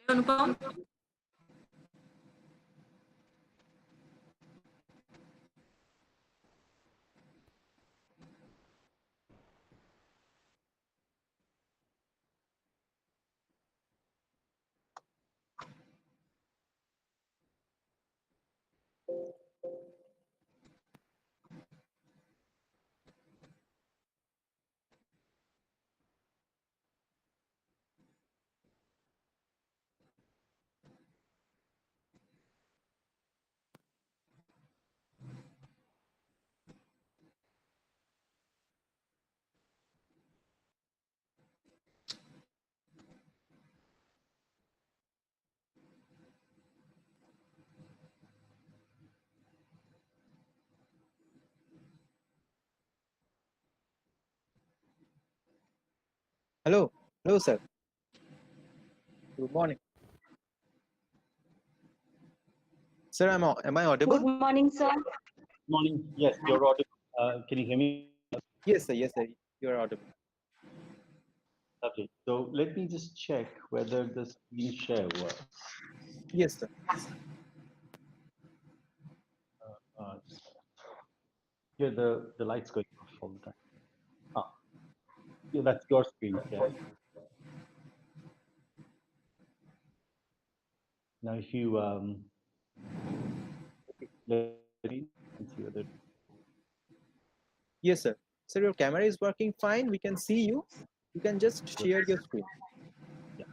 Anupam? Hello, hello, sir. Good morning, sir. Am I Good audible? morning, sir. Morning. Yes, you're audible. Can you hear me? Yes, sir. Yes, sir. You are audible. Okay. So let me just check whether the screen share works. Yes, sir. Uh, here the lights going off all the time. Ah, yeah, that's your screen share. Now, if you let me see whether. Yes, sir. Sir, your camera is working fine. We can see you. You can just share your screen. Yeah.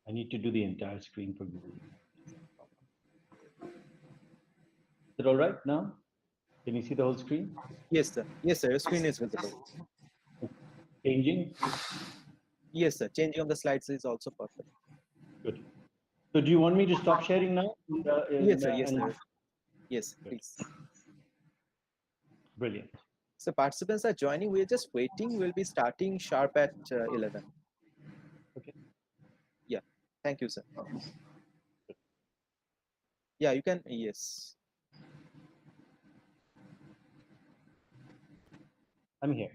I need to do the entire screen for Google. Is it all right now? Can you see the whole screen? Yes, sir. Yes, sir. Your screen is visible. Changing? Yes, sir. Changing of the slides is also perfect. Good. So do you want me to stop sharing now? Yes, sir. Yes, sir. Yes, Good. please. Brilliant. So participants are joining. We're just waiting. We'll be starting sharp at 11. Okay. Yeah. Thank you, sir. Yeah, you can. Yes. I'm here.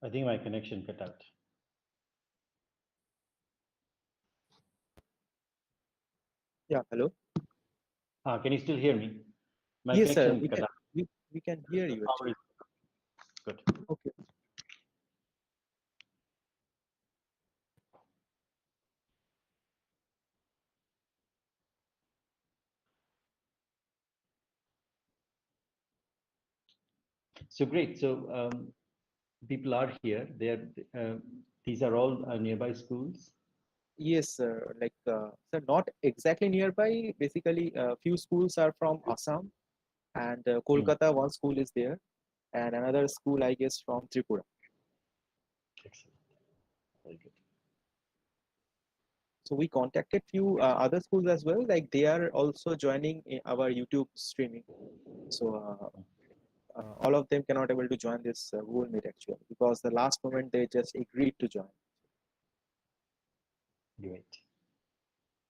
I think my connection cut out. Yeah, hello. Can you still hear me? My Yes, sir. connection cut out. We can hear The you power actually. is good. Okay. So great. So people are here. They are. These are all nearby schools. Yes, sir. Like, sir, not exactly nearby. Basically, a few schools are from Assam, and Hmm. Kolkata. One school is there, and another school, I guess, from Tripura. Excellent. Very good. So we contacted few other schools as well. Like they are also joining in our YouTube streaming. So all of them cannot able to join this Google Meet actually because the last moment they just agreed to join. Great.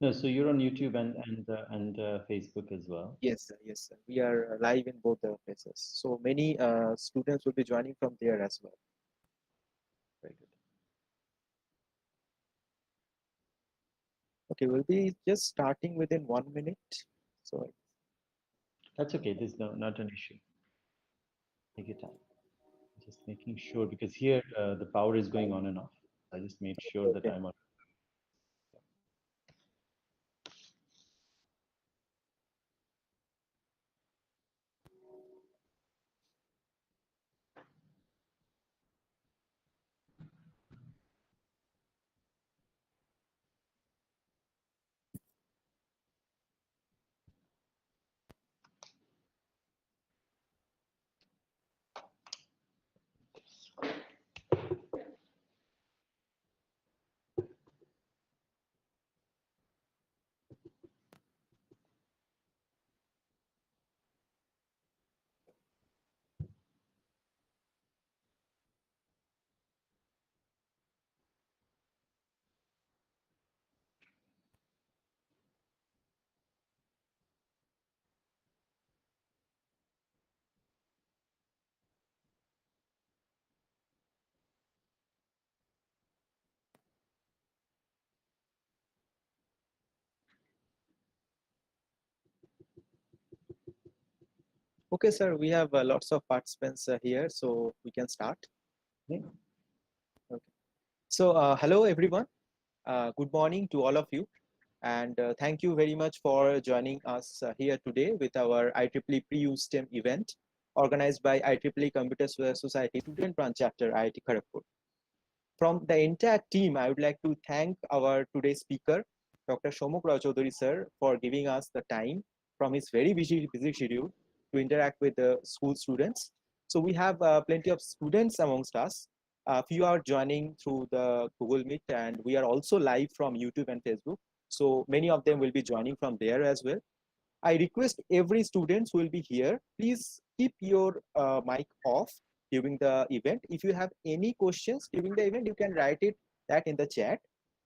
No, so you're on YouTube and Facebook as well. Yes, sir. Yes, sir. We are live in both the places. So many students will be joining from there as well. Very good. Okay, we'll be just starting within 1 minute. So That's okay. There's not an issue. Take your time. Just making sure because here the power is going on and off. I just made sure that okay. I'm on. Okay, sir. We have lots of participants here, so we can start. Okay. Okay. So hello everyone. Good morning to all of you. And thank you very much for joining us here today with our IEEE Pre-U STEM event organized by IEEE Computer Society Student Branch Chapter IIT Kharagpur. From the entire team, I would like to thank our today's speaker, Dr. Somak Raychoudhury sir, for giving us the time from his very busy schedule to interact with the school students. So we have plenty of students amongst us. A few are joining through the Google Meet, and we are also live from YouTube and Facebook. So many of them will be joining from there as well. I request every student who will be here, please keep your mic off during the event. If you have any questions during the event, you can write it that in the chat.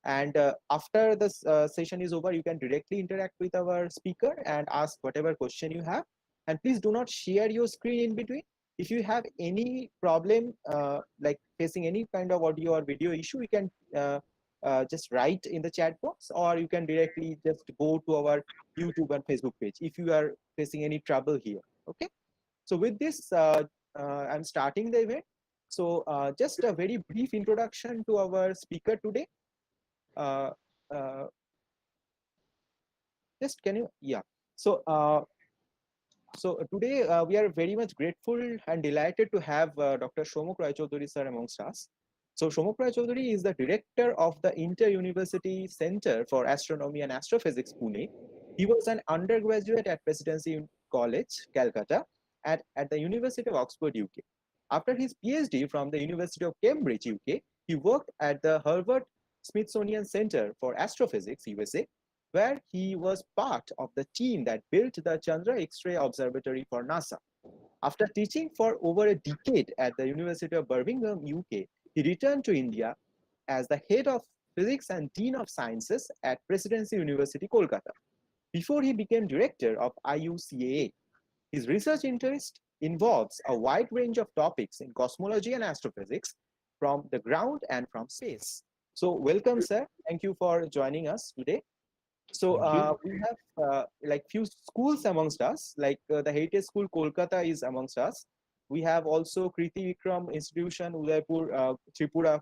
And after the session is over, you can directly interact with our speaker and ask whatever question you have. And please do not share your screen in between. If you have any problem, like facing any kind of audio or video issue, you can just write in the chat box, or you can directly just go to our YouTube and Facebook page if you are facing any trouble here. Okay. So with this, I'm starting the event. So just a very brief introduction to our speaker today. Uh, uh, just can you, yeah. So today we are very much grateful and delighted to have Dr. Somak Raychoudhury sir amongst us. So Somak Raychoudhury is the director of the Inter-University Center for Astronomy and Astrophysics, Pune. He was an undergraduate at Presidency College, Calcutta, at the University of Oxford, UK. After his PhD from the University of Cambridge, UK, he worked at the Harvard Smithsonian Center for Astrophysics, USA, where he was part of the team that built the Chandra X-ray Observatory for NASA. After teaching for over a decade at the University of Birmingham, UK, he returned to India as the head of physics and dean of sciences at Presidency University, Kolkata, before he became director of IUCAA. His research interest involves a wide range of topics in cosmology and astrophysics, from the ground and from space. So welcome, sir. Thank you for joining us today. So Thank you. we have like few schools amongst us, like the Heritage School Kolkata is amongst us. We have also Kriti Vikram Institution Udaipur Tripura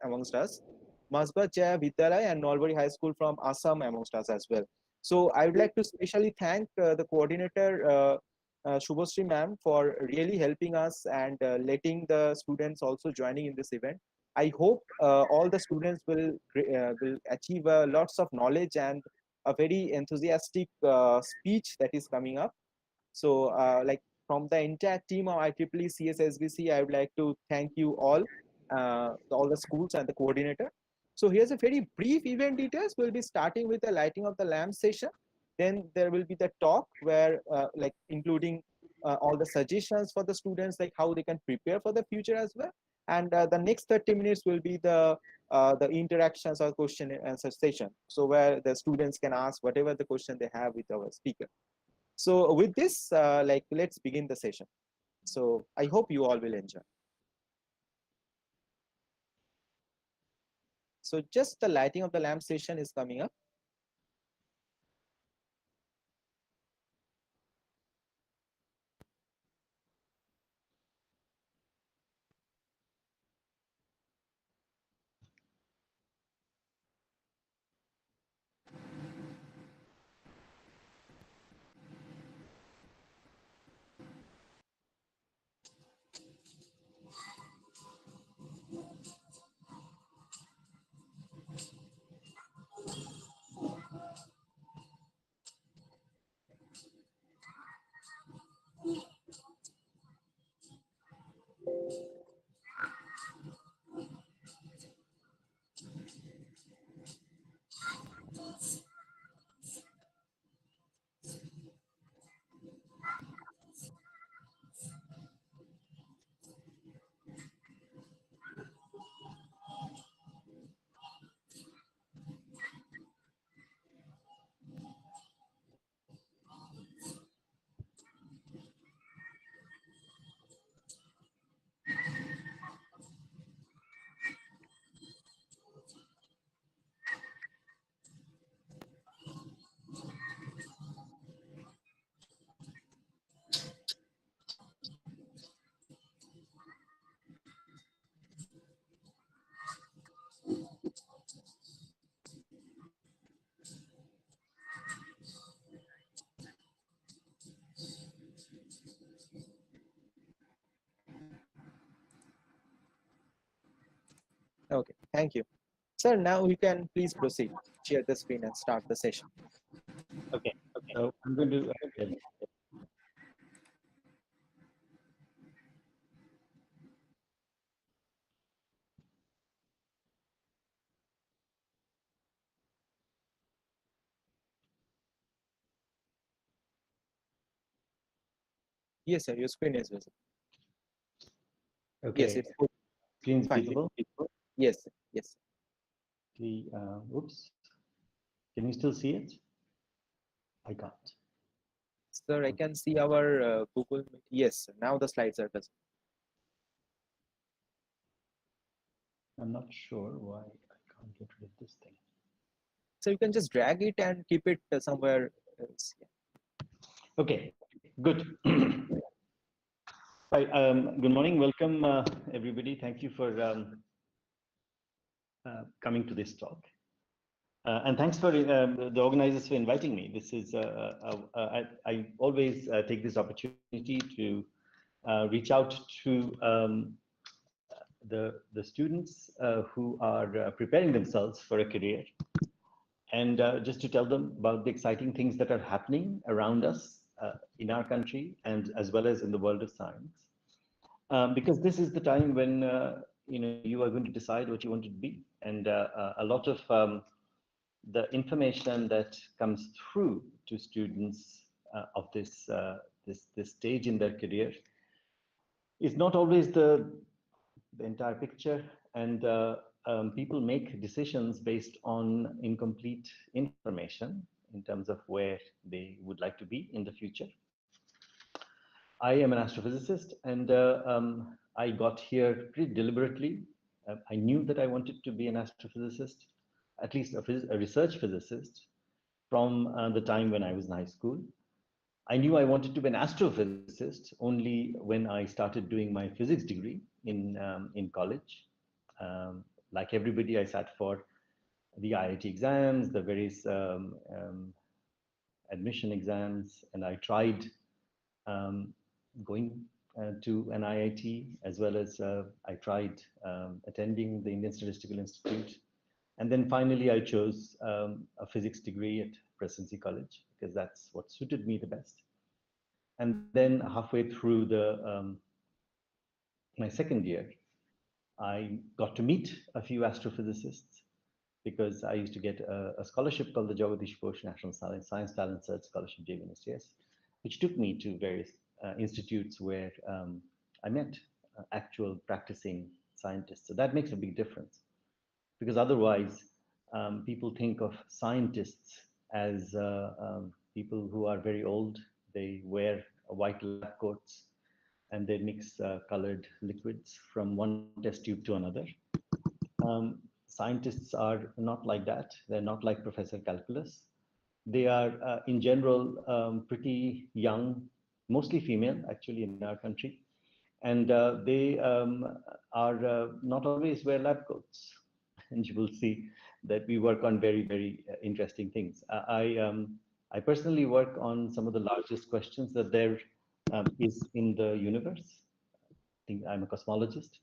amongst us, Masbat Jaya Vidyalaya and Nalbari High School from Assam amongst us as well. So I would like to specially thank the coordinator Shubhasri ma'am for really helping us and letting the students also joining in this event. I hope all the students will achieve lots of knowledge and a very enthusiastic speech that is coming up. So, like from the entire team of IEEE CSSBC, I would like to thank you all the schools and the coordinator. So here's a very brief event details. We'll be starting with the lighting of the lamp session. Then there will be the talk where, like, including all the suggestions for the students, like how they can prepare for the future as well. And the next 30 minutes will be the interactions or question and answer session. So where the students can ask whatever the question they have with our speaker. So with this, like let's begin the session. So I hope you all will enjoy. So just the lighting of the lamp session is coming up. Okay, thank you. Sir, now you can please proceed. Share the screen and start the session. Okay. So I'm going to. Yes, sir, your screen is visible. Yes, Okay. it's good. Screen's Fine. visible. Yes, sir. Yes. The oops. Can you still see it? I can't. Sir, I can see our Google Meet. Yes, sir. Now the slides are visible. I'm not sure why I can't get rid of this thing. So you can just drag it and keep it somewhere else. Yeah. Okay. Good. Hi. Good morning. Welcome, everybody. Thank you for coming to this talk. And thanks for the organizers for inviting me. This is I always take this opportunity to reach out to the students who are preparing themselves for a career, and just to tell them about the exciting things that are happening around us in our country and as well as in the world of science. Because this is the time when you are going to decide what you want to be, and a lot of the information that comes through to students of this stage in their career is not always the entire picture, and people make decisions based on incomplete information in terms of where they would like to be in the future. I am an astrophysicist, and I got here pretty deliberately I knew that I wanted to be an astrophysicist, at least a research physicist, from the time when I was in high school. I knew I wanted to be an astrophysicist only when I started doing my physics degree in college. Like everybody, I sat for the IIT exams, the various admission exams, and I tried um, going to an IIT, as well as I tried attending the Indian Statistical Institute. And then finally, I chose a physics degree at Presidency College because that's what suited me the best. And then halfway through my second year, I got to meet a few astrophysicists because I used to get a scholarship called the Jagadish Bose National Science Talent Search Scholarship, JVNSTS, which took me to various institutes where I met actual practicing scientists. So that makes a big difference because otherwise people think of scientists as people who are very old. They wear white lab coats and they mix colored liquids from one test tube to another. Scientists are not like that. They're not like Professor Calculus. They are, in general, pretty young, mostly female, actually, in our country. And they not always wear lab coats. And you will see that we work on very, very interesting things. I personally work on some of the largest questions that there is in the universe. I think I'm a cosmologist.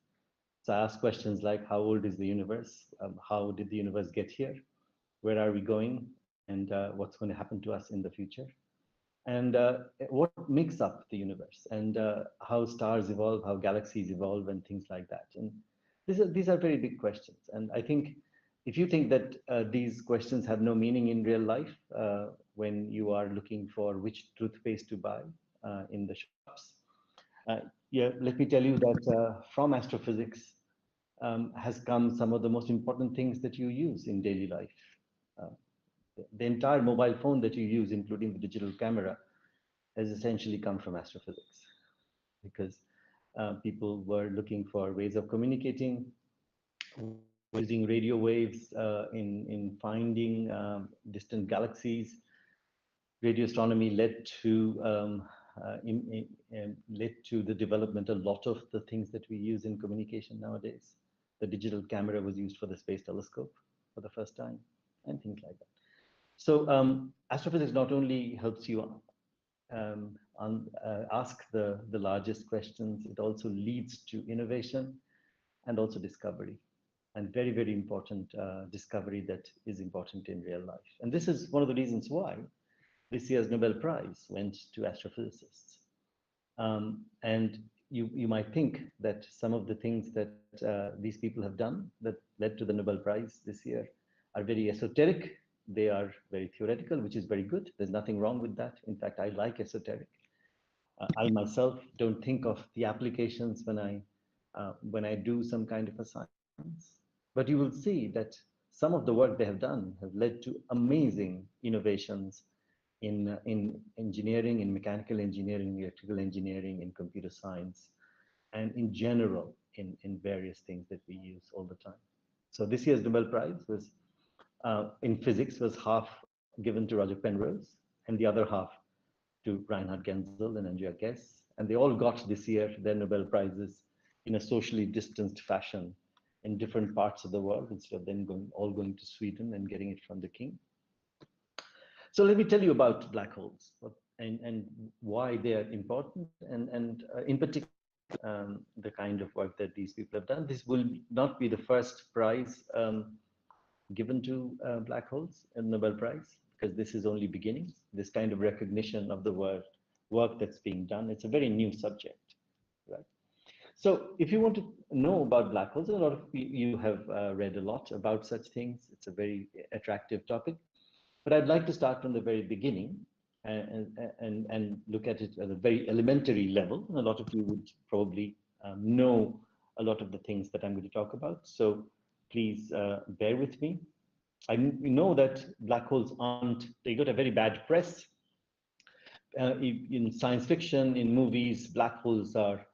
So I ask questions like, how old is the universe? How did the universe get here? Where are we going? And what's going to happen to us in the future? And what makes up the universe? And how stars evolve, how galaxies evolve, and things like that. And these are very big questions. And I think if you think that these questions have no meaning in real life, when you are looking for which toothpaste to buy in the shops, yeah, let me tell you that from astrophysics has come some of the most important things that you use in daily life. Uh, the entire mobile phone that you use, including the digital camera, has essentially come from astrophysics because people were looking for ways of communicating, were using radio waves in finding distant galaxies. Radio astronomy led to the development of a lot of the things that we use in communication nowadays. The digital camera was used for the space telescope for the first time, and things like that. So astrophysics not only helps you ask the largest questions, it also leads to innovation and also discovery, and very, very important discovery that is important in real life. And this is one of the reasons why this year's Nobel Prize went to astrophysicists. And you might think that some of the things that these people have done that led to the Nobel Prize this year are very esoteric. They are very theoretical, which is very good. There's nothing wrong with that. In fact, I like esoteric. I myself don't think of the applications when I do some kind of a science. But you will see that some of the work they have done have led to amazing innovations in engineering, in mechanical engineering, electrical engineering, in computer science, and in general in various things that we use all the time. So this year's Nobel Prize was in physics was half given to Roger Penrose and the other half to Reinhard Genzel and Andrea Ghez. And they all got this year their Nobel Prizes in a socially distanced fashion in different parts of the world instead of them all going to Sweden and getting it from the king. So let me tell you about black holes and why they are important, and in particular, the kind of work that these people have done. This will not be the first prize given to black holes, a Nobel Prize, because this is only beginnings. This kind of recognition of the work that's being done. It's a very new subject, right? So if you want to know about black holes, a lot of you have read a lot about such things. It's a very attractive topic. But I'd like to start from the very beginning and look at it at a very elementary level. And a lot of you would probably know a lot of the things that I'm going to talk about. So please bear with me. We know that black holes they got a very bad press. In science fiction, in movies, black holes are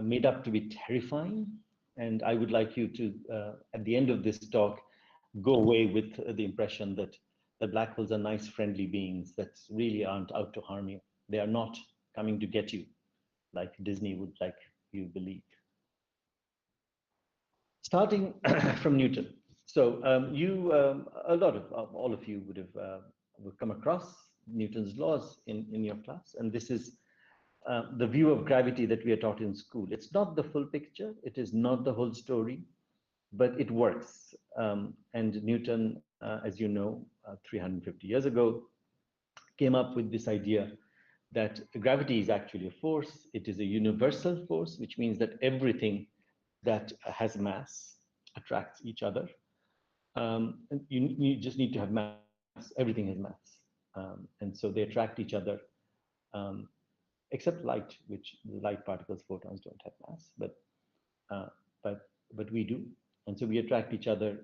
made up to be terrifying. And I would like you to, at the end of this talk, go away with the impression that the black holes are nice, friendly beings that really aren't out to harm you. They are not coming to get you like Disney would like you believe. Starting from Newton. So a lot of all of you would come across Newton's laws in your class, and this is the view of gravity that we are taught in school. It's not the full picture. It is not the whole story, but it works. And Newton, as you know, 350 years ago, came up with this idea that gravity is actually a force. It is a universal force, which means that everything that has mass attracts each other. And you just need to have mass. Everything has mass. And so they attract each other, except light, which the light particles, photons don't have mass, uh, but, but we do. And so we attract each other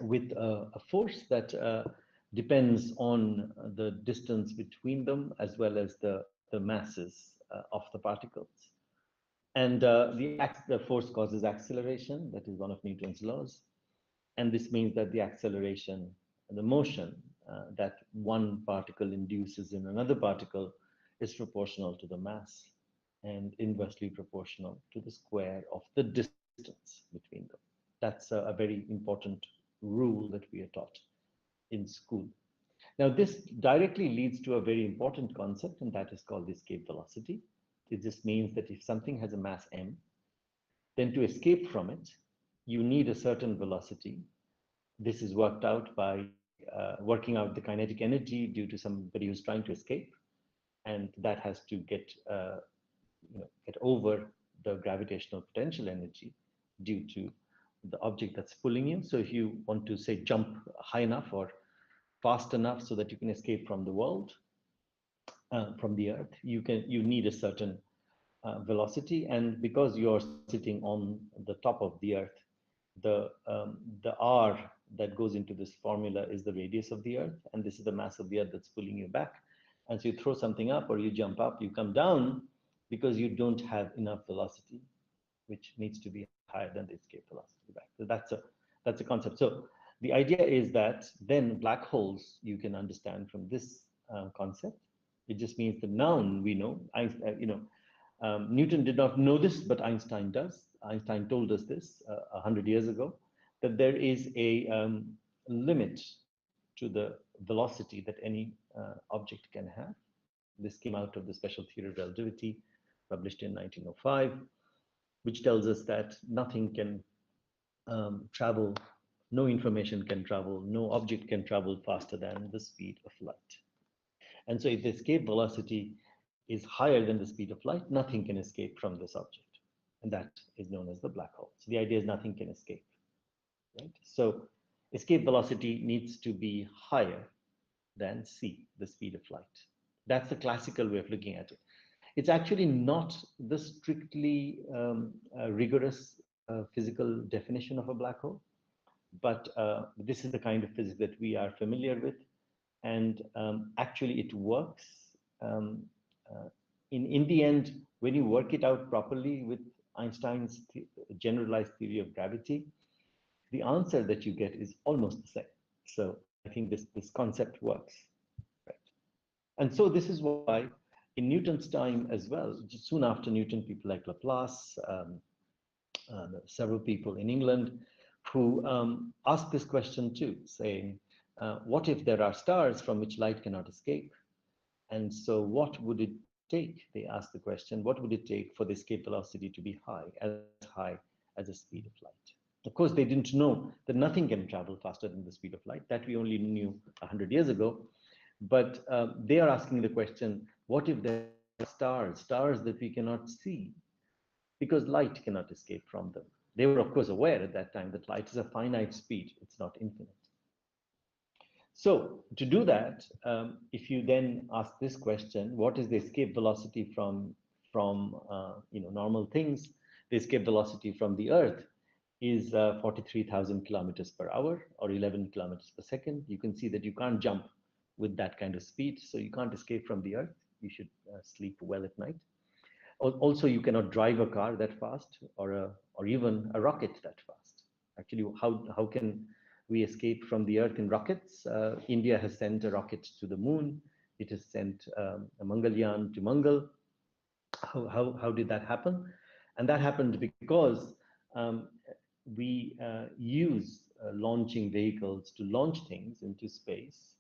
with a force that depends on the distance between them as well as the masses of the particles. And the force causes acceleration. That is one of Newton's laws. And this means that the acceleration, the motion that one particle induces in another particle is proportional to the mass and inversely proportional to the square of the distance between them. That's a very important rule that we are taught in school. Now, this directly leads to a very important concept, and that is called escape velocity. It just means that if something has a mass m, then to escape from it, you need a certain velocity. This is worked out by working out the kinetic energy due to somebody who's trying to escape, and that has to get over the gravitational potential energy due to the object that's pulling you. So if you want to say jump high enough or fast enough so that you can escape from the world, from the earth, you need a certain velocity. And because you're sitting on the top of the earth, the r that goes into this formula is the radius of the earth, and this is the mass of the earth that's pulling you back. And so you throw something up or you jump up, you come down because you don't have enough velocity, which needs to be higher than the escape velocity back. So that's a concept. So the idea is that then black holes you can understand from this concept. It just means the noun we know. Newton did not know this, but Einstein does. Einstein told us this 100 years ago, that there is a limit to the velocity that any object can have. This came out of the special theory of relativity, published in 1905, which tells us that nothing can travel, no information can travel, no object can travel faster than the speed of light. And so if the escape velocity is higher than the speed of light, nothing can escape from this object. And that is known as the black hole. So the idea is nothing can escape, right? So escape velocity needs to be higher than c, the speed of light. That's the classical way of looking at it. It's actually not the strictly rigorous physical definition of a black hole, but this is the kind of physics that we are familiar with. And actually it works. In the end, when you work it out properly with Einstein's generalized theory of gravity, the answer that you get is almost the same. So I think this concept works. Right? And so this is why in Newton's time as well, just soon after Newton, people like Laplace, several people in England who asked this question too, saying, what if there are stars from which light cannot escape? And so what would it take? They asked the question, what would it take for the escape velocity to be high as the speed of light? Of course, they didn't know that nothing can travel faster than the speed of light. That we only knew 100 years ago. But they are asking the question, what if there are stars that we cannot see? Because light cannot escape from them. They were, of course, aware at that time that light is a finite speed. It's not infinite. So to do that, if you then ask this question, what is the escape velocity from normal things? The escape velocity from the Earth is 43,000 kilometers per hour or 11 kilometers per second. You can see that you can't jump with that kind of speed, so you can't escape from the Earth. You should sleep well at night. Also, you cannot drive a car that fast, or even a rocket that fast. Actually, how can we escape from the Earth in rockets? India has sent a rocket to the moon. It has sent a Mangalyaan to Mangal. How did that happen? And that happened because we use launching vehicles to launch things into space,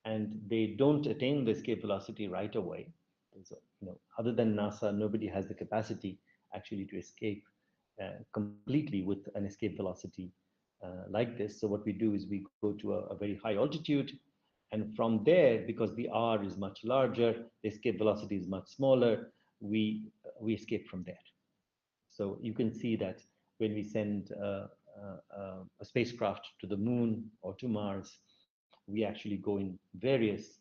and they don't attain the escape velocity right away. So, other than NASA, nobody has the capacity actually to escape completely with an escape velocity like this. So what we do is we go to a very high altitude, and from there, because the R is much larger, the escape velocity is much smaller, we escape from there. So you can see that when we send a spacecraft to the moon or to Mars, we actually go in various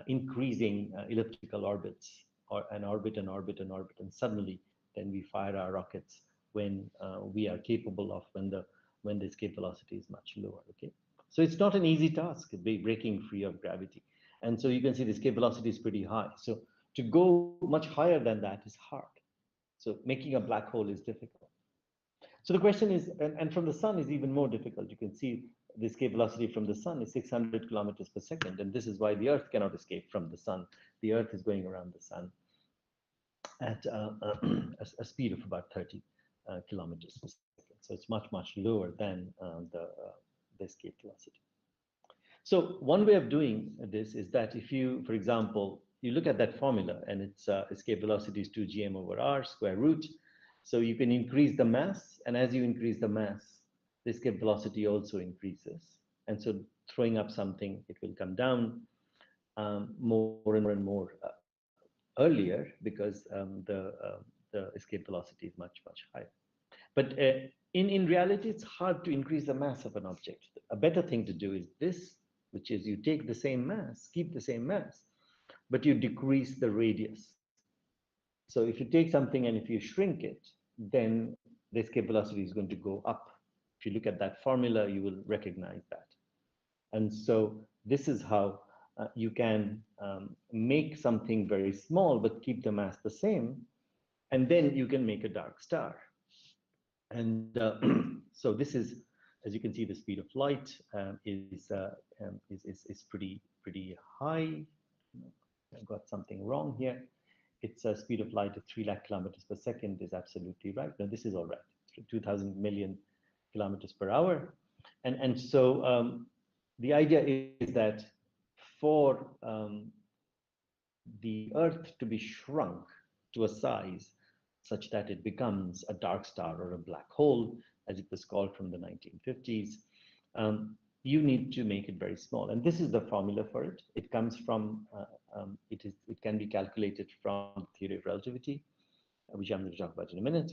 increasing elliptical orbits, or an orbit and orbit and orbit, and suddenly then we fire our rockets when we are capable of, when the escape velocity is much lower. Okay, so it's not an easy task breaking free of gravity, and so you can see the escape velocity is pretty high. So to go much higher than that is hard. So making a black hole is difficult. So the question is, and from the sun is even more difficult. You can see the escape velocity from the sun is 600 kilometers per second. And this is why the Earth cannot escape from the sun. The Earth is going around the sun at a speed of about 30 kilometers per second. So it's much, much lower than the escape velocity. So one way of doing this is that if you, for example, you look at that formula, and its escape velocity is 2gm over r square root. So you can increase the mass, and as you increase the mass, the escape velocity also increases. And so throwing up something, it will come down more and more earlier, because the escape velocity is much, much higher. But in reality, it's hard to increase the mass of an object. A better thing to do is this, which is you take the same mass, keep the same mass, but you decrease the radius. So if you take something and if you shrink it, then the escape velocity is going to go up. If you look at that formula, you will recognize that. And so this is how you can make something very small, but keep the mass the same. And then you can make a dark star. And so this is, as you can see, the speed of light is pretty high. I got something wrong here. It's a speed of light of 3 lakh kilometers per second is absolutely right. No, this is all right. 2,000 million kilometers per hour. And so the idea is that for the Earth to be shrunk to a size such that it becomes a dark star or a black hole, as it was called from the 1950s, you need to make it very small. And this is the formula for it. It comes from, it can be calculated from the theory of relativity, which I'm going to talk about in a minute.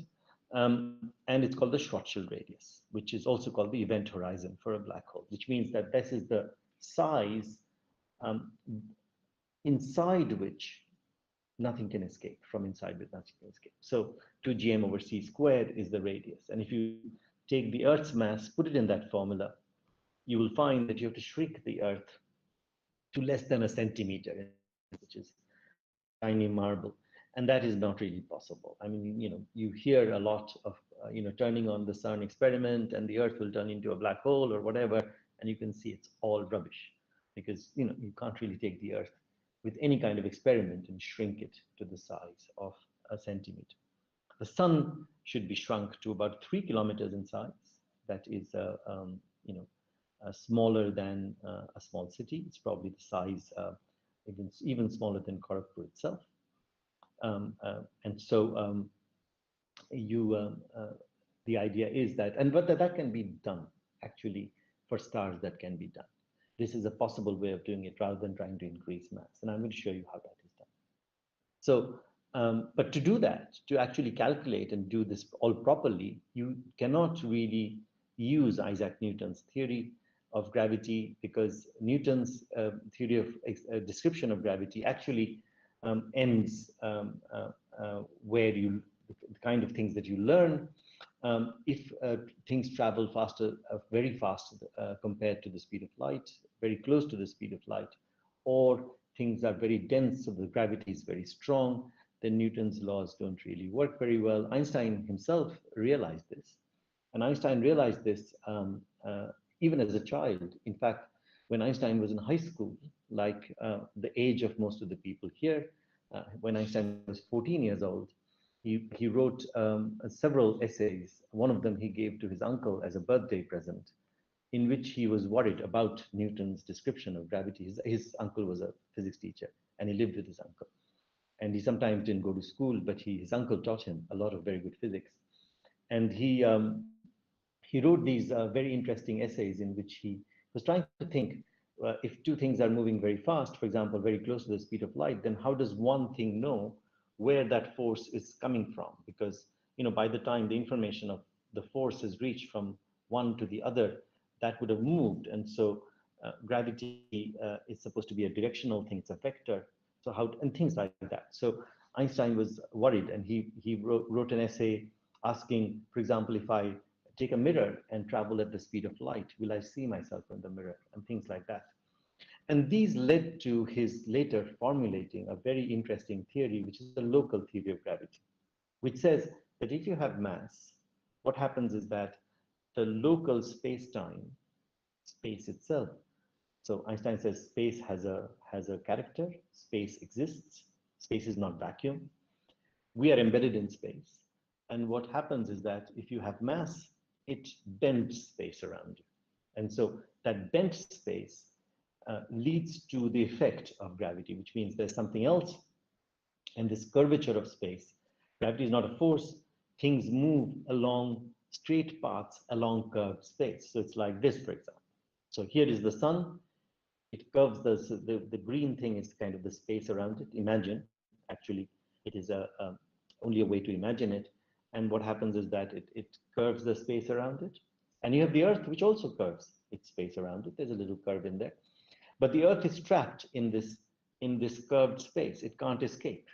And it's called the Schwarzschild radius, which is also called the event horizon for a black hole, which means that this is the size inside which nothing can escape, from inside which nothing can escape. So 2gm over c squared is the radius. And if you take the Earth's mass, put it in that formula, you will find that you have to shrink the Earth to less than a centimeter, which is a tiny marble. And that is not really possible. I mean, you hear a lot of, turning on the sun experiment and the Earth will turn into a black hole or whatever, and you can see it's all rubbish, because, you can't really take the Earth with any kind of experiment and shrink it to the size of a centimeter. The sun should be shrunk to about 3 kilometers in size. That is, smaller than a small city. It's probably the size, even smaller than Kharagpur itself. And so the idea is that, but that can be done, actually, for stars that can be done. This is a possible way of doing it rather than trying to increase mass. And I'm going to show you how that is done. So, but to do that, to actually calculate and do this all properly, you cannot really use Isaac Newton's theory of gravity, because Newton's theory of description of gravity actually ends where the kind of things that you learn if things travel faster, very fast compared to the speed of light, very close to the speed of light, or things are very dense, so the gravity is very strong, then Newton's laws don't really work very well. Einstein himself realized this. And Einstein realized this even as a child. In fact, when Einstein was in high school, like the age of most of the people here, when Einstein was 14 years old, he wrote several essays. One of them he gave to his uncle as a birthday present, in which he was worried about Newton's description of gravity. His uncle was a physics teacher, and he lived with his uncle. And he sometimes didn't go to school, but his uncle taught him a lot of very good physics. And he wrote these very interesting essays in which he was trying to think if two things are moving very fast, for example, very close to the speed of light, then how does one thing know where that force is coming from? Because by the time the information of the force has reached from one to the other, that would have moved. And so gravity is supposed to be a directional thing, it's a vector. So how and things like that. So Einstein was worried, and he wrote an essay asking, for example, if I take a mirror and travel at the speed of light, will I see myself in the mirror, and things like that. And these led to his later formulating a very interesting theory, which is the local theory of gravity, which says that if you have mass, what happens is that the local space-time, space itself. So Einstein says space has a character, space exists, space is not vacuum. We are embedded in space. And what happens is that if you have mass, it bends space around you. And so that bent space leads to the effect of gravity, which means there's something else. And this curvature of space, gravity is not a force, things move along straight paths along curved space. So it's like this, for example. So here is the sun, it curves the green thing is kind of the space around it. Imagine, actually, it is only a way to imagine it. And what happens is that it curves the space around it. And you have the Earth, which also curves its space around it. There's a little curve in there. But the Earth is trapped in this curved space. It can't escape.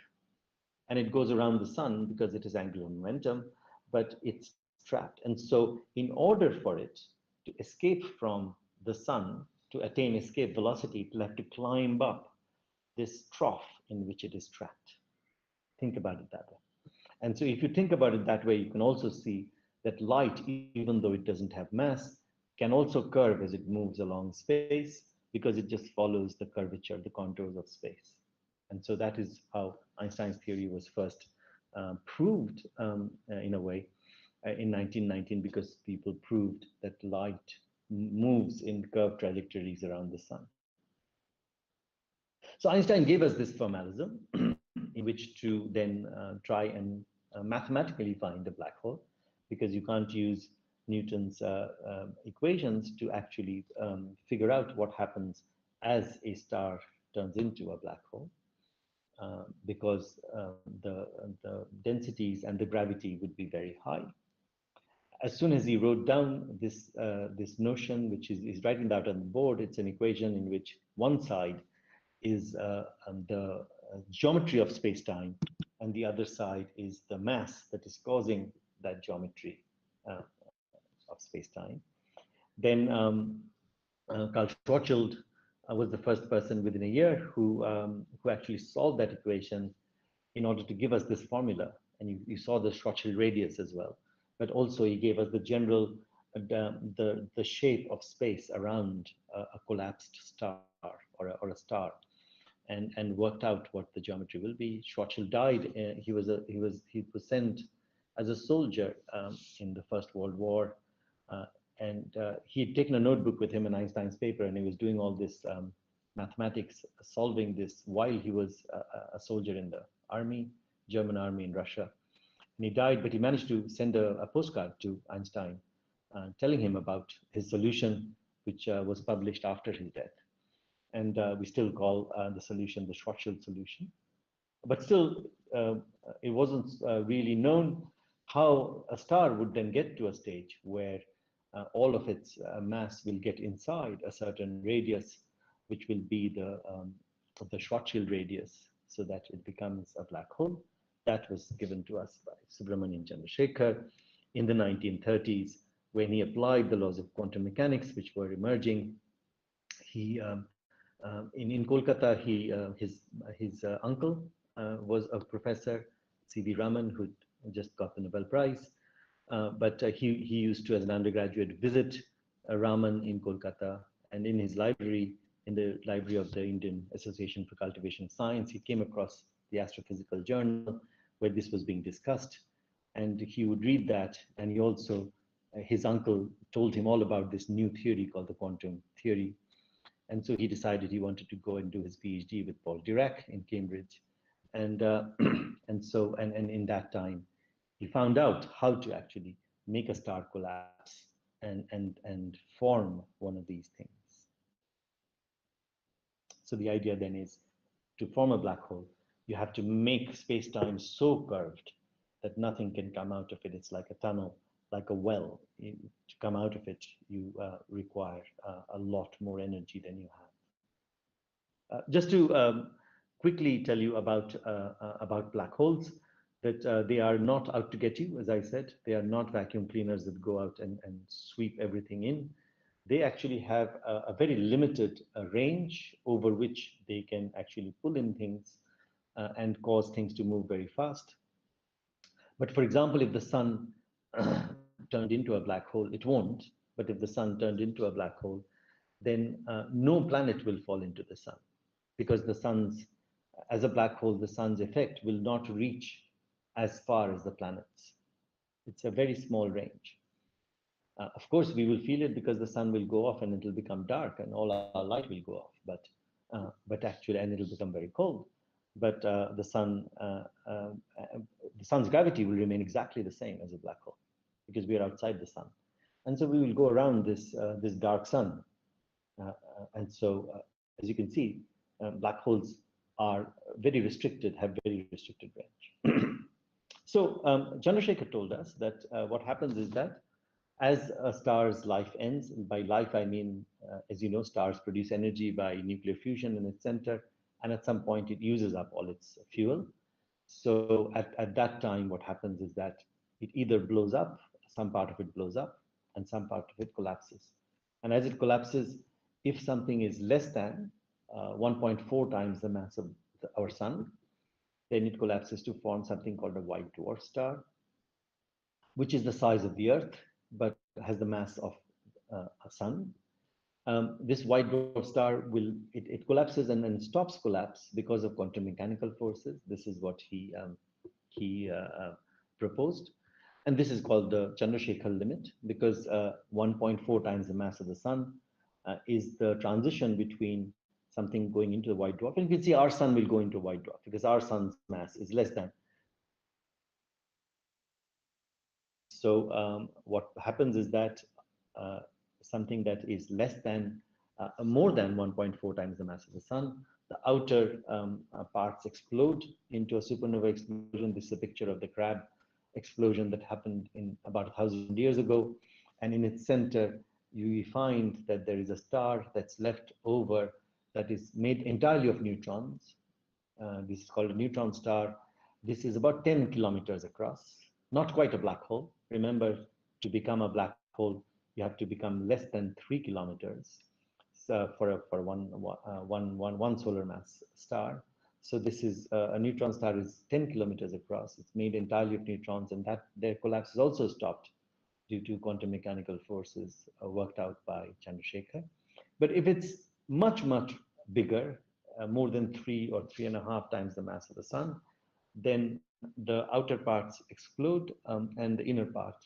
And it goes around the sun because it is angular momentum, but it's trapped. And so in order for it to escape from the sun, to attain escape velocity, it will have to climb up this trough in which it is trapped. Think about it that way. And so if you think about it that way, you can also see that light, even though it doesn't have mass, can also curve as it moves along space because it just follows the curvature, the contours of space. And so that is how Einstein's theory was first proved in a way in 1919, because people proved that light moves in curved trajectories around the sun. So Einstein gave us this formalism in which to then try and mathematically find a black hole, because you can't use Newton's equations to actually figure out what happens as a star turns into a black hole, because the densities and the gravity would be very high. As soon as he wrote down this notion, which is writing that on the board, it's an equation in which one side is the geometry of space-time, and the other side is the mass that is causing that geometry of space-time. Then Carl Schwarzschild was the first person within a year who actually solved that equation in order to give us this formula. And you saw the Schwarzschild radius as well. But also he gave us the general, the shape of space around a collapsed star or a star, and worked out what the geometry will be. Schwarzschild died. He was sent as a soldier in the First World War, and he had taken a notebook with him in Einstein's paper, and he was doing all this mathematics, solving this while he was a soldier in the army, German army in Russia. And he died, but he managed to send a postcard to Einstein telling him about his solution, which was published after his death. And we still call the solution the Schwarzschild solution. But still, it wasn't really known how a star would then get to a stage where all of its mass will get inside a certain radius, which will be the Schwarzschild radius, so that it becomes a black hole. That was given to us by Subramanian Chandrasekhar in the 1930s, when he applied the laws of quantum mechanics, which were emerging. He in Kolkata, his uncle was a professor, C.V. Raman, who just got the Nobel Prize. But he used to, as an undergraduate, visit Raman in Kolkata, and in his library, in the library of the Indian Association for Cultivation Science, he came across the Astrophysical Journal where this was being discussed, and he would read that, and he also, his uncle told him all about this new theory called the quantum theory, and so he decided he wanted to go and do his PhD with Paul Dirac in Cambridge, and and in that time, he found out how to actually make a star collapse and form one of these things. So the idea then is to form a black hole, you have to make space-time so curved that nothing can come out of it. It's like a tunnel, like a well. To come out of it, you require a lot more energy than you have. Just to quickly tell you about black holes, that they are not out to get you, as I said. They are not vacuum cleaners that go out and sweep everything in. They actually have a very limited range over which they can actually pull in things and cause things to move very fast. But for example, if the sun turned into a black hole, it won't, but if the sun turned into a black hole, then no planet will fall into the sun, because the sun's, as a black hole, the sun's effect will not reach as far as the planets. It's a very small range. Of course, we will feel it because the sun will go off and it will become dark and all our light will go off, but actually, and it'll become very cold. But the sun's gravity will remain exactly the same as a black hole because we are outside the sun. And so we will go around this dark sun. And so, as you can see, black holes are very restricted, have very restricted range. So Chandrasekhar told us that what happens is that as a star's life ends, and by life I mean, as you know, stars produce energy by nuclear fusion in its center, and at some point it uses up all its fuel. So at that time, what happens is that it either blows up, some part of it blows up, and some part of it collapses. And as it collapses, if something is less than 1.4 times the mass of our sun, then it collapses to form something called a white dwarf star, which is the size of the Earth, but has the mass of a sun. This white dwarf star it collapses and then stops collapse because of quantum mechanical forces. This is what he proposed. And this is called the Chandrasekhar limit because 1.4 times the mass of the sun is the transition between something going into the white dwarf. And you can see our sun will go into a white dwarf because our sun's mass is less than. So what happens is that something that is less than, more than 1.4 times the mass of the sun, the outer parts explode into a supernova explosion. This is a picture of the crab explosion that happened in about 1,000 years ago. And in its center, you find that there is a star that's left over that is made entirely of neutrons. This is called a neutron star. This is about 10 kilometers across, not quite a black hole. Remember, to become a black hole, you have to become less than 3 kilometers for one solar mass star. So this is a neutron star is 10 kilometers across. It's made entirely of neutrons, and that their collapse is also stopped due to quantum mechanical forces worked out by Chandrasekhar. But if it's much, much bigger, more than 3 or 3.5 times the mass of the sun, then the outer parts explode and the inner part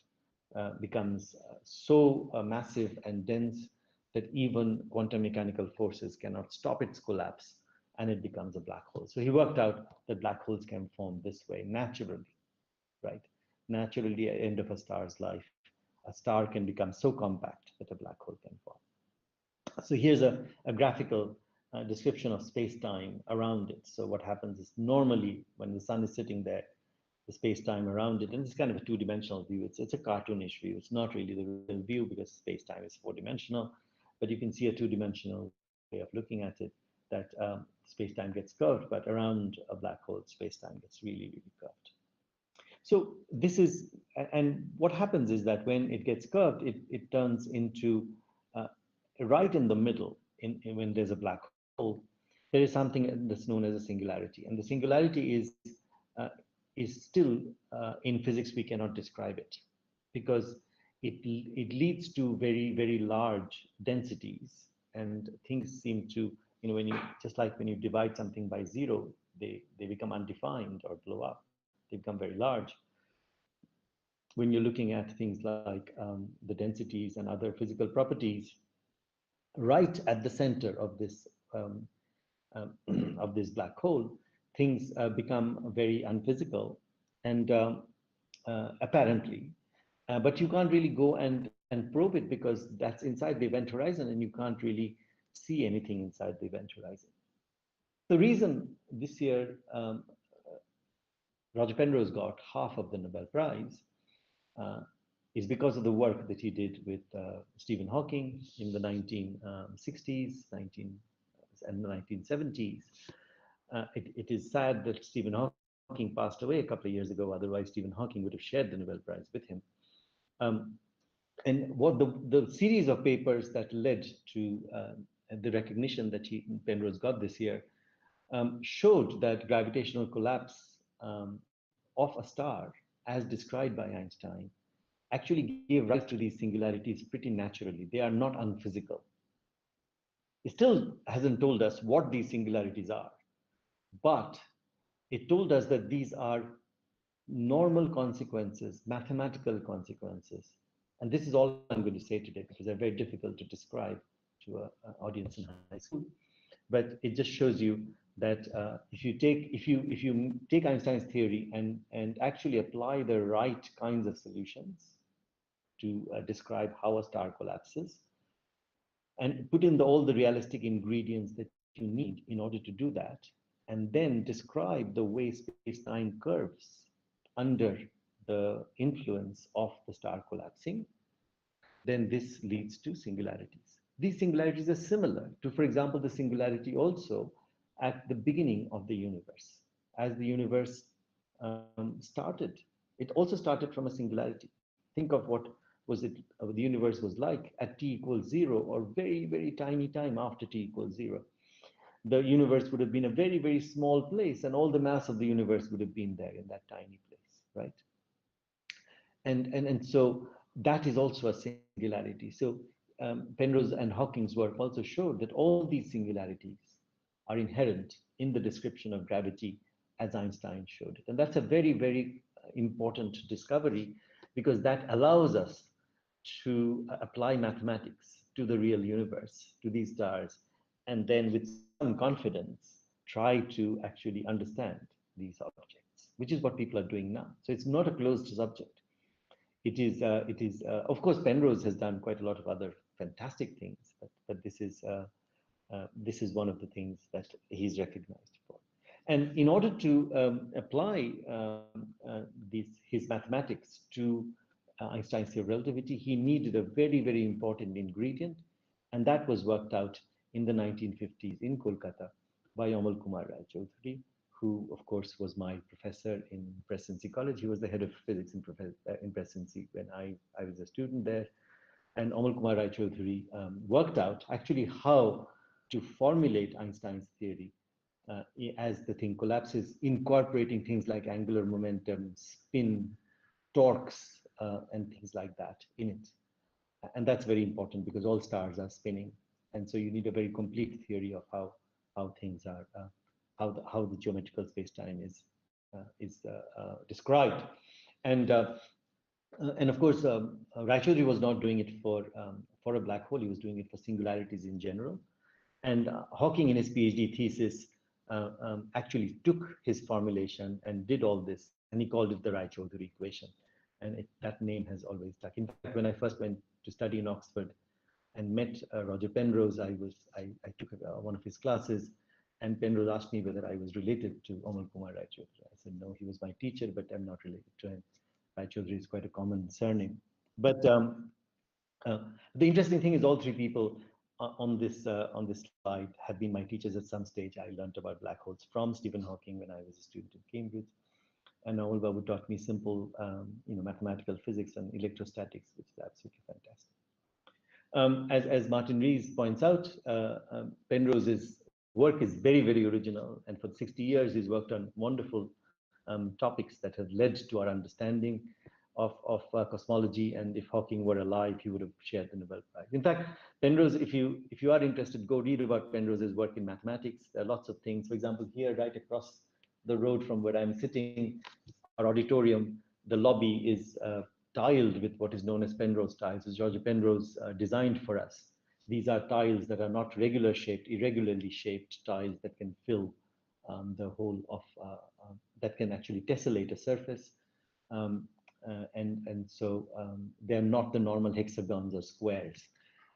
becomes so massive and dense that even quantum mechanical forces cannot stop its collapse, and it becomes a black hole. So he worked out that black holes can form this way naturally, right? Naturally, at the end of a star's life, a star can become so compact that a black hole can form. So here's a graphical description of space-time around it. So what happens is normally when the sun is sitting there, the space-time around it, and it's kind of a two-dimensional view. It's a cartoonish view. It's not really the real view because space-time is four-dimensional, but you can see a two-dimensional way of looking at it, that space-time gets curved, but around a black hole, space-time gets really, really curved. So this is, and what happens is that when it gets curved, it turns into right in the middle, when there's a black hole, there is something that's known as a singularity, and the singularity uh, is still in physics we cannot describe it because it leads to very large densities, and things seem to, when you, just like when you divide something by zero, they become undefined or blow up. They become very large when you're looking at things like the densities and other physical properties right at the center of this um, of this black hole. Things become very unphysical and apparently, but you can't really go and probe it because that's inside the event horizon, and you can't really see anything inside the event horizon. The reason this year Roger Penrose got half of the Nobel Prize uh, is because of the work that he did with Stephen Hawking in the 1960s, 19 and the 1970s. It is sad that Stephen Hawking passed away a couple of years ago. Otherwise, Stephen Hawking would have shared the Nobel Prize with him. Um, and what the series of papers that led to the recognition that Penrose got this year showed that gravitational collapse of a star, as described by Einstein, actually gave rise to these singularities pretty naturally. They are not unphysical. It still hasn't told us what these singularities are, but it told us that these are normal consequences, mathematical consequences. And this is all I'm going to say today because they're very difficult to describe to an audience in high school. But it just shows you that if you take Einstein's theory and actually apply the right kinds of solutions to describe how a star collapses, and put in all the realistic ingredients that you need in order to do that, and then describe the way space-time curves under the influence of the star collapsing, then this leads to singularities. These singularities are similar to, for example, the singularity also at the beginning of the universe. As the universe started, it also started from a singularity. Think of what the universe was like at t equals 0, or very tiny time after t equals 0. The universe would have been a very small place, and all the mass of the universe would have been there in that tiny place, right? And so that is also a singularity. So Penrose and Hawking's work also showed that all these singularities are inherent in the description of gravity as Einstein showed it. And that's a very important discovery because that allows us to apply mathematics to the real universe, to these stars, and then with some confidence try to actually understand these objects, which is what people are doing now. So it's not a closed subject. Of course, Penrose has done quite a lot of other fantastic things, but this is one of the things that he's recognized for. And in order to apply his mathematics to Einstein's theory of relativity, he needed a very important ingredient, and that was worked out in the 1950s in Kolkata by Amal Kumar Raychoudhury, who, of course, was my professor in Presidency College. He was the head of physics in Presidency when I was a student there. And Amal Kumar Raychoudhury worked out actually how to formulate Einstein's theory as the thing collapses, incorporating things like angular momentum, spin, torques, and things like that in it. And that's very important because all stars are spinning. And so you need a very complete theory of how things are, how the geometrical space-time is described. And of course, Raychoudhury was not doing it for a black hole. He was doing it for singularities in general. And Hawking, in his PhD thesis, actually took his formulation and did all this, and he called it the Raychoudhury equation. And that name has always stuck. In fact, when I first went to study in Oxford and met Roger Penrose, I took one of his classes, and Penrose asked me whether I was related to Amal Kumar Raychoudhury. I said, no, he was my teacher, but I'm not related to him. Raychoudhury is quite a common surname. But the interesting thing is all three people on this slide have been my teachers at some stage. I learned about black holes from Stephen Hawking when I was a student in Cambridge, and Naval Babu taught me simple, mathematical physics and electrostatics, which is absolutely fantastic. As Martin Rees points out, Penrose is work is very, very original. And for 60 years, he's worked on wonderful topics that have led to our understanding of cosmology. And if Hawking were alive, he would have shared the Nobel Prize. In fact, Penrose, if you are interested, go read about Penrose's work in mathematics. There are lots of things. For example, here, right across the road from where I'm sitting, our auditorium, the lobby is tiled with what is known as Penrose tiles, which George Penrose designed for us. These are tiles that are not regular shaped, irregularly shaped tiles that can fill the whole of, that can actually tessellate a surface. Um, and so they're not the normal hexagons or squares.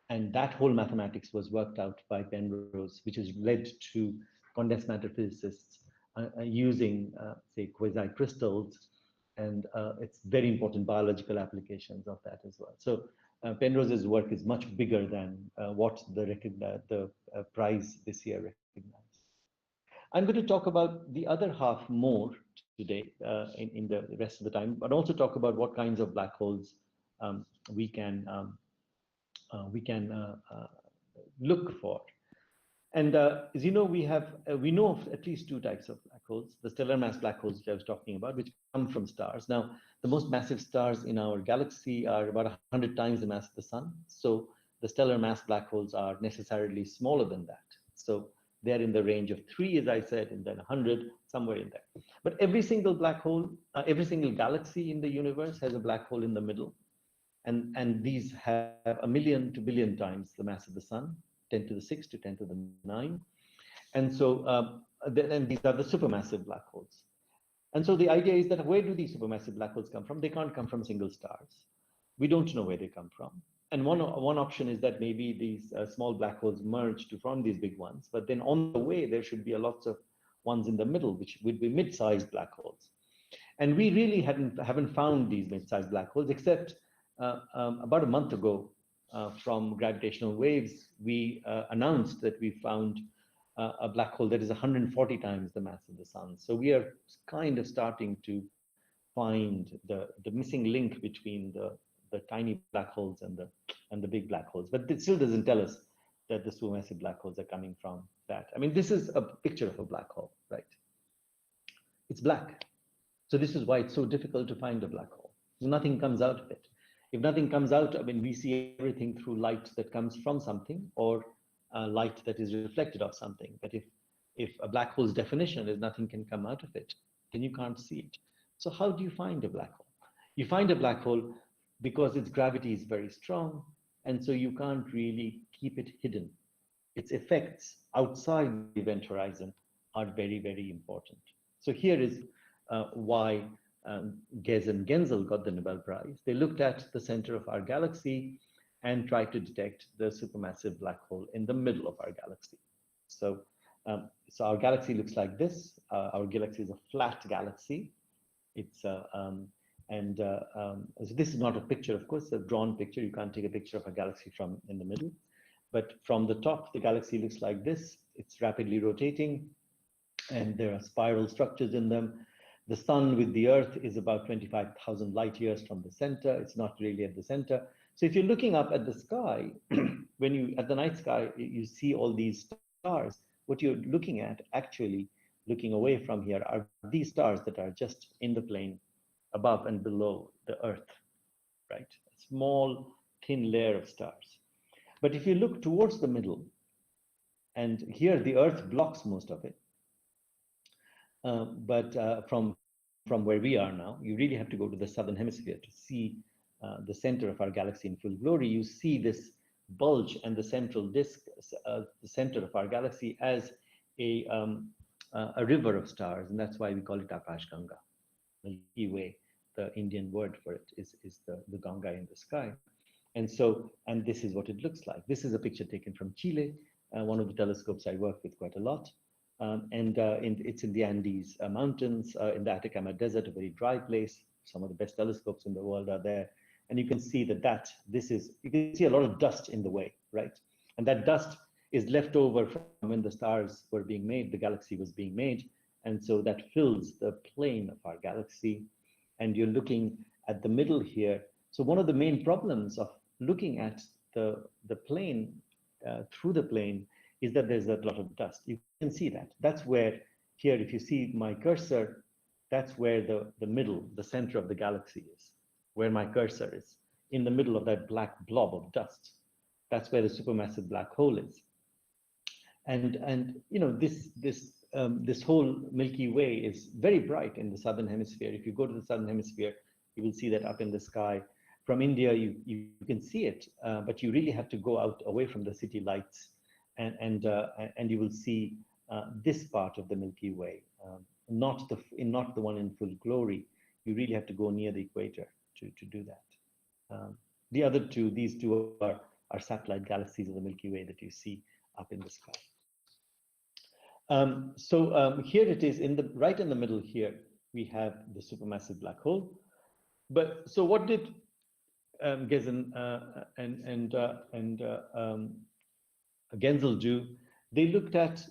And that whole mathematics was worked out by Penrose, which has led to condensed matter physicists using, say, quasi-crystals, and it's very important biological applications of that as well. So Penrose's work is much bigger than what the prize this year recognized. I'm going to talk about the other half more today in the rest of the time, but also talk about what kinds of black holes um, we can um, we can look for. And as you know, we know of at least two types of black holes: the stellar mass black holes, which I was talking about, which come from stars. Now, the most massive stars in our galaxy are about 100 times the mass of the sun. So the stellar mass black holes are necessarily smaller than that. So they're in the range of 3, as I said, and then 100, somewhere in there. But every single black hole, every single galaxy in the universe has a black hole in the middle. And these have a million to billion times the mass of the sun, 10 to the 6 to 10 to the 9. And so, and these are the supermassive black holes. And so the idea is that where do these supermassive black holes come from? They can't come from single stars. We don't know where they come from. And one option is that maybe these small black holes merge to form these big ones. But then on the way, there should be a lots of ones in the middle, which would be mid-sized black holes. And we really haven't found these mid-sized black holes, except about a month ago, from gravitational waves, we announced that we found a black hole that is 140 times the mass of the sun. So we are kind of starting to find the missing link between the tiny black holes and the big black holes. But it still doesn't tell us that the supermassive black holes are coming from that. I mean, this is a picture of a black hole, right? It's black. So this is why it's so difficult to find a black hole. Nothing comes out of it. If nothing comes out, I mean, we see everything through light that comes from something, or light that is reflected off something. But if a black hole's definition is nothing can come out of it, then you can't see it. So how do you find a black hole? You find a black hole because its gravity is very strong, and so you can't really keep it hidden. Its effects outside the event horizon are very, very important. So here is why Ghez and Genzel got the Nobel Prize. They looked at the center of our galaxy and tried to detect the supermassive black hole in the middle of our galaxy. So, so our galaxy looks like this. Our galaxy is a flat galaxy. It's so this is not a picture, of course, a drawn picture. You can't take a picture of a galaxy from in the middle. But from the top, the galaxy looks like this. It's rapidly rotating, and there are spiral structures in them. The sun with the Earth is about 25,000 light years from the center. It's not really at the center. So if you're looking up at the sky, when you at the night sky, you see all these stars. What you're looking at, actually looking away from here, are these stars that are just in the plane above and below the Earth, right? A small, thin layer of stars. But if you look towards the middle, and here the Earth blocks most of it, but from where we are now, you really have to go to the southern hemisphere to see the center of our galaxy in full glory. You see this bulge and the central disk, the center of our galaxy, as a river of stars, and that's why we call it Akash Ganga. Milky Way, the Indian word for it, is the Ganga in the sky. And this is what it looks like. This is a picture taken from Chile, one of the telescopes I work with quite a lot. It's in the Andes mountains, in the Atacama Desert, a very dry place. Some of the best telescopes in the world are there. And you can see you can see a lot of dust in the way, right? And that dust is left over from when the stars were being made, the galaxy was being made. And so that fills the plane of our galaxy. And you're looking at the middle here. So one of the main problems of looking at the plane, through the plane, is that there's a lot of dust. You can see that. That's where, here, if you see my cursor, that's where the middle, the center of the galaxy is, where my cursor is, in the middle of that black blob of dust. That's where the supermassive black hole is. And you know, this whole Milky Way is very bright in the southern hemisphere. If you go to the southern hemisphere, you will see that up in the sky. From India, you can see it, but you really have to go out away from the city lights, and you will see this part of the Milky Way, not the one in full glory. You really have to go near the equator to do that. The other two, these two are satellite galaxies of the Milky Way that you see up in the sky. Here it is right in the middle. Here we have the supermassive black hole. But so what did Gezen and Genzel do? They looked at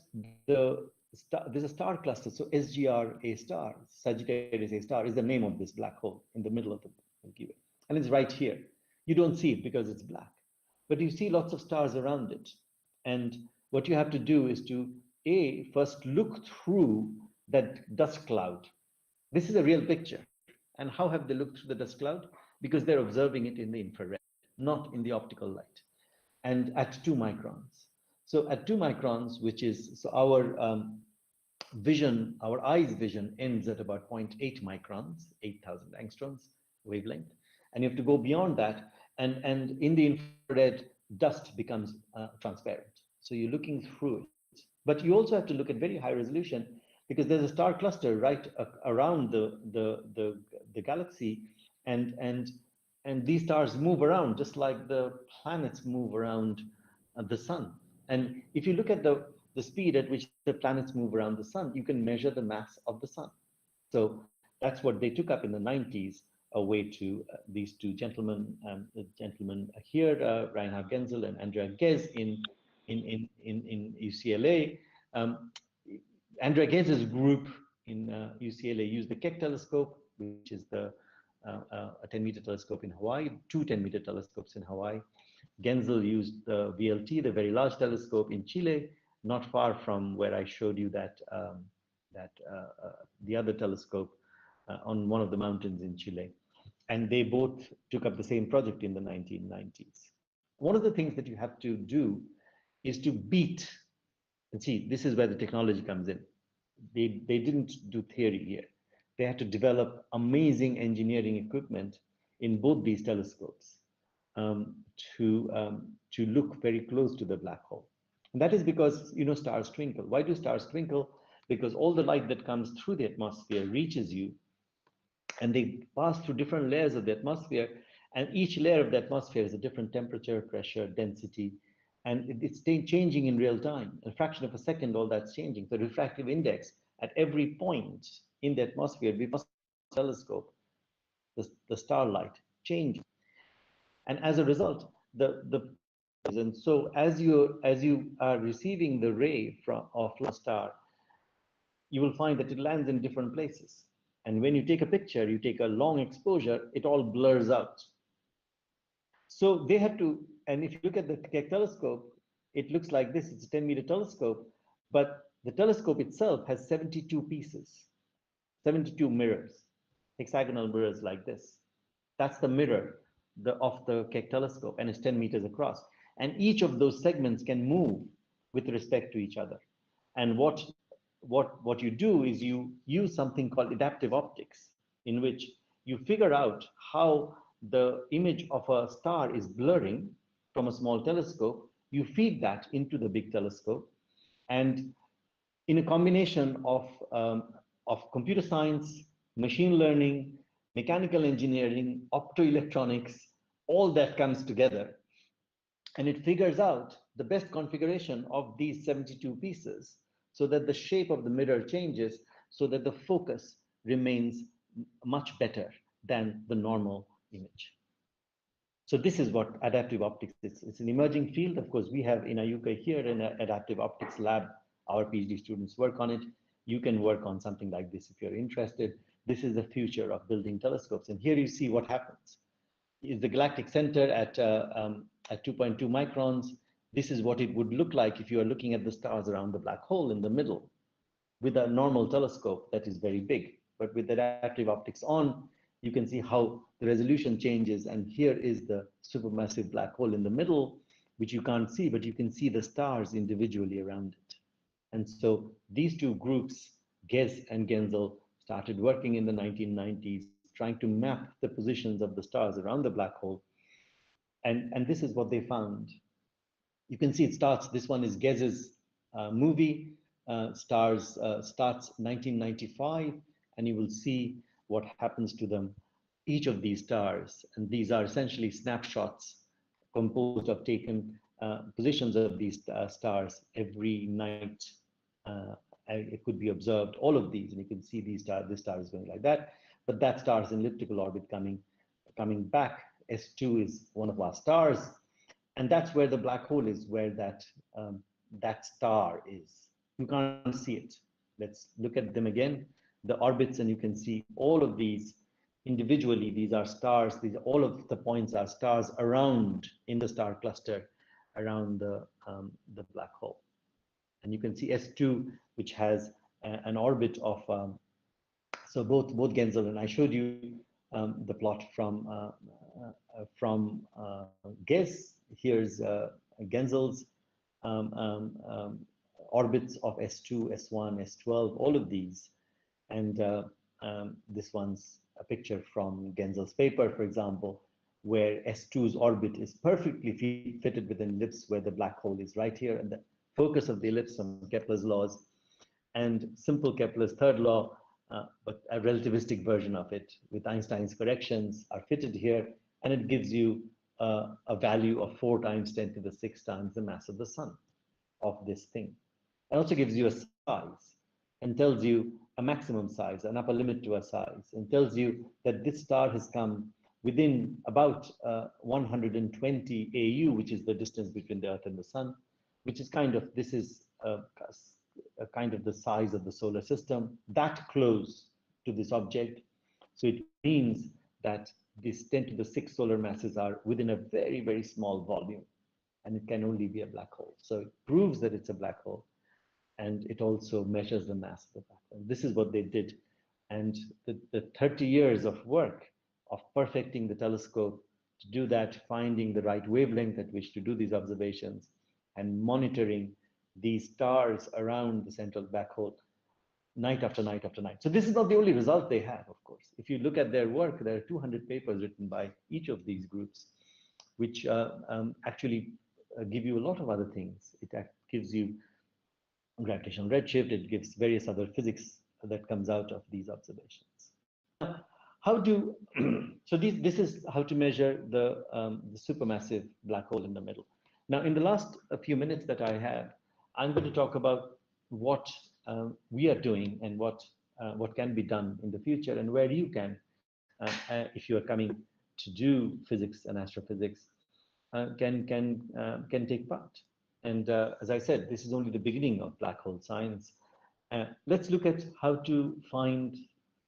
there's a star cluster. So SGR A star, Sagittarius A star, is the name of this black hole in the middle of the Milky Way, and it's right here. You don't see it because it's black, but you see lots of stars around it. And what you have to do is to first look through that dust cloud. This is a real picture. And how have they looked through the dust cloud? Because they're observing it in the infrared, not in the optical light, and at 2 microns. So at 2 microns, which is, so our vision, our eye's vision ends at about 0.8 microns, 8,000 angstroms wavelength. And you have to go beyond that. And in the infrared, dust becomes transparent. So you're looking through it. But you also have to look at very high resolution, because there's a star cluster right around the galaxy, and these stars move around just like the planets move around the sun. And if you look at the speed at which the planets move around the sun, you can measure the mass of the sun. So that's what they took up in the 90s, away to these two gentlemen, the gentleman here, Reinhard Genzel and Andrea Ghez in UCLA. Andrea Gez's group in UCLA used the Keck telescope, which is a 10-meter telescope in Hawaii, 2 10-meter telescopes in Hawaii. Genzel used the VLT, the Very Large Telescope in Chile, not far from where I showed you that the other telescope on one of the mountains in Chile. And they both took up the same project in the 1990s. One of the things that you have to do is to beat, and see, this is where the technology comes in. They didn't do theory here. They had to develop amazing engineering equipment in both these telescopes to look very close to the black hole. And that is because, you know, stars twinkle. Why do stars twinkle? Because all the light that comes through the atmosphere reaches you, and they pass through different layers of the atmosphere, and each layer of the atmosphere is a different temperature, pressure, density, and it's changing in real time. A fraction of a second, all that's changing. The refractive index at every point in the atmosphere, we must telescope the starlight change, and as a result, and so as you are receiving the ray of a star, you will find that it lands in different places. And when you take a picture, you take a long exposure, it all blurs out. So they had to, and if you look at the Keck telescope, it looks like this. It's a 10-meter telescope, but the telescope itself has 72 pieces, 72 mirrors, hexagonal mirrors like this. That's the mirror of the Keck telescope, and it's 10 meters across. And each of those segments can move with respect to each other. And what you do is you use something called adaptive optics, in which you figure out how the image of a star is blurring from a small telescope. You feed that into the big telescope, and in a combination of computer science, machine learning, mechanical engineering, optoelectronics, all that comes together, and it figures out the best configuration of these 72 pieces, so that the shape of the mirror changes, so that the focus remains much better than the normal image. So this is what adaptive optics is. It's an emerging field. Of course, we have in IUCAA here in an adaptive optics lab, our PhD students work on it. You can work on something like this if you're interested. This is the future of building telescopes. And here you see what happens. Is the galactic center at 2.2 microns. this is what it would look like if you are looking at the stars around the black hole in the middle with a normal telescope that is very big. But with adaptive optics on, you can see how the resolution changes. And here is the supermassive black hole in the middle, which you can't see, but you can see the stars individually around it. And so these two groups, Ghez and Genzel, started working in the 1990s, trying to map the positions of the stars around the black hole. And this is what they found. You can see it starts, this one is Gez's movie, starts 1995, and you will see what happens to them, each of these stars. And these are essentially snapshots composed of taken positions of these stars every night. It could be observed, all of these, and you can see these this star is going like that, but that star is in elliptical orbit coming back. S2 is one of our stars, and that's where the black hole is, where that star is. You can't see it. Let's look at them again, the orbits, and you can see all of these individually. These are stars. All of the points are stars around in the star cluster around the black hole. And you can see S2, which has an orbit of, so both Genzel and I showed you the plot from Ghez. Here's Genzel's orbits of S2, S1, S12, all of these. And this one's a picture from Genzel's paper, for example, where S2's orbit is perfectly fitted with an ellipse where the black hole is right here, and the focus of the ellipse on Kepler's laws, and simple Kepler's third law, but a relativistic version of it with Einstein's corrections are fitted here, and it gives you a value of 4 times 10 to the 6 times the mass of the sun of this thing. It also gives you a size and tells you a maximum size, an upper limit to a size, and tells you that this star has come within about 120 AU, which is the distance between the Earth and the sun, which is kind of, this is a kind of the size of the solar system, that close to this object. So it means that these 10 to the 6 solar masses are within a very, very small volume, and it can only be a black hole. So it proves that it's a black hole, and it also measures the mass of the black hole. This is what they did. And the 30 years of work of perfecting the telescope to do that, finding the right wavelength at which to do these observations, and monitoring these stars around the central black hole night after night after night. So this is not the only result they have, of course. If you look at their work, there are 200 papers written by each of these groups, which actually give you a lot of other things. It gives you gravitational redshift, it gives various other physics that comes out of these observations. How do, so this is how to measure the supermassive black hole in the middle. Now, in the last few minutes that I have, I'm going to talk about what we are doing and what can be done in the future, and where you can, if you are coming to do physics and astrophysics, can take part. And as I said, this is only the beginning of black hole science. Let's look at how to find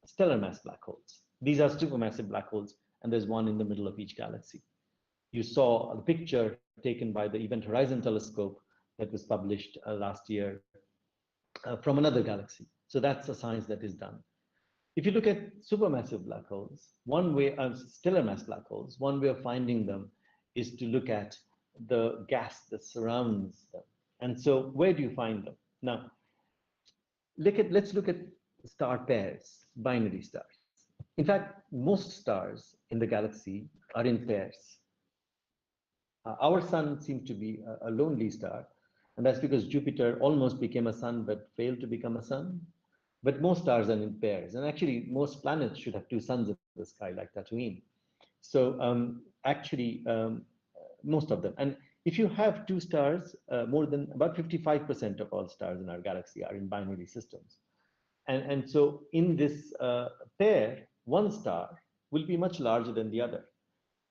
stellar mass black holes. These are supermassive black holes, and there's one in the middle of each galaxy. You saw a picture taken by the Event Horizon Telescope that was published last year from another galaxy. So that's a science that is done. If you look at supermassive black holes, one way, stellar mass black holes, one way of finding them is to look at the gas that surrounds them. And so where do you find them? Now, let's look at star pairs, binary stars. In fact, most stars in the galaxy are in pairs. Our sun seems to be a lonely star, and that's because Jupiter almost became a sun but failed to become a sun. But most stars are in pairs, and actually most planets should have 2 suns in the sky, like Tatooine. So actually, most of them. And if you have 2 stars, more than about 55% of all stars in our galaxy are in binary systems. And so in this pair, one star will be much larger than the other.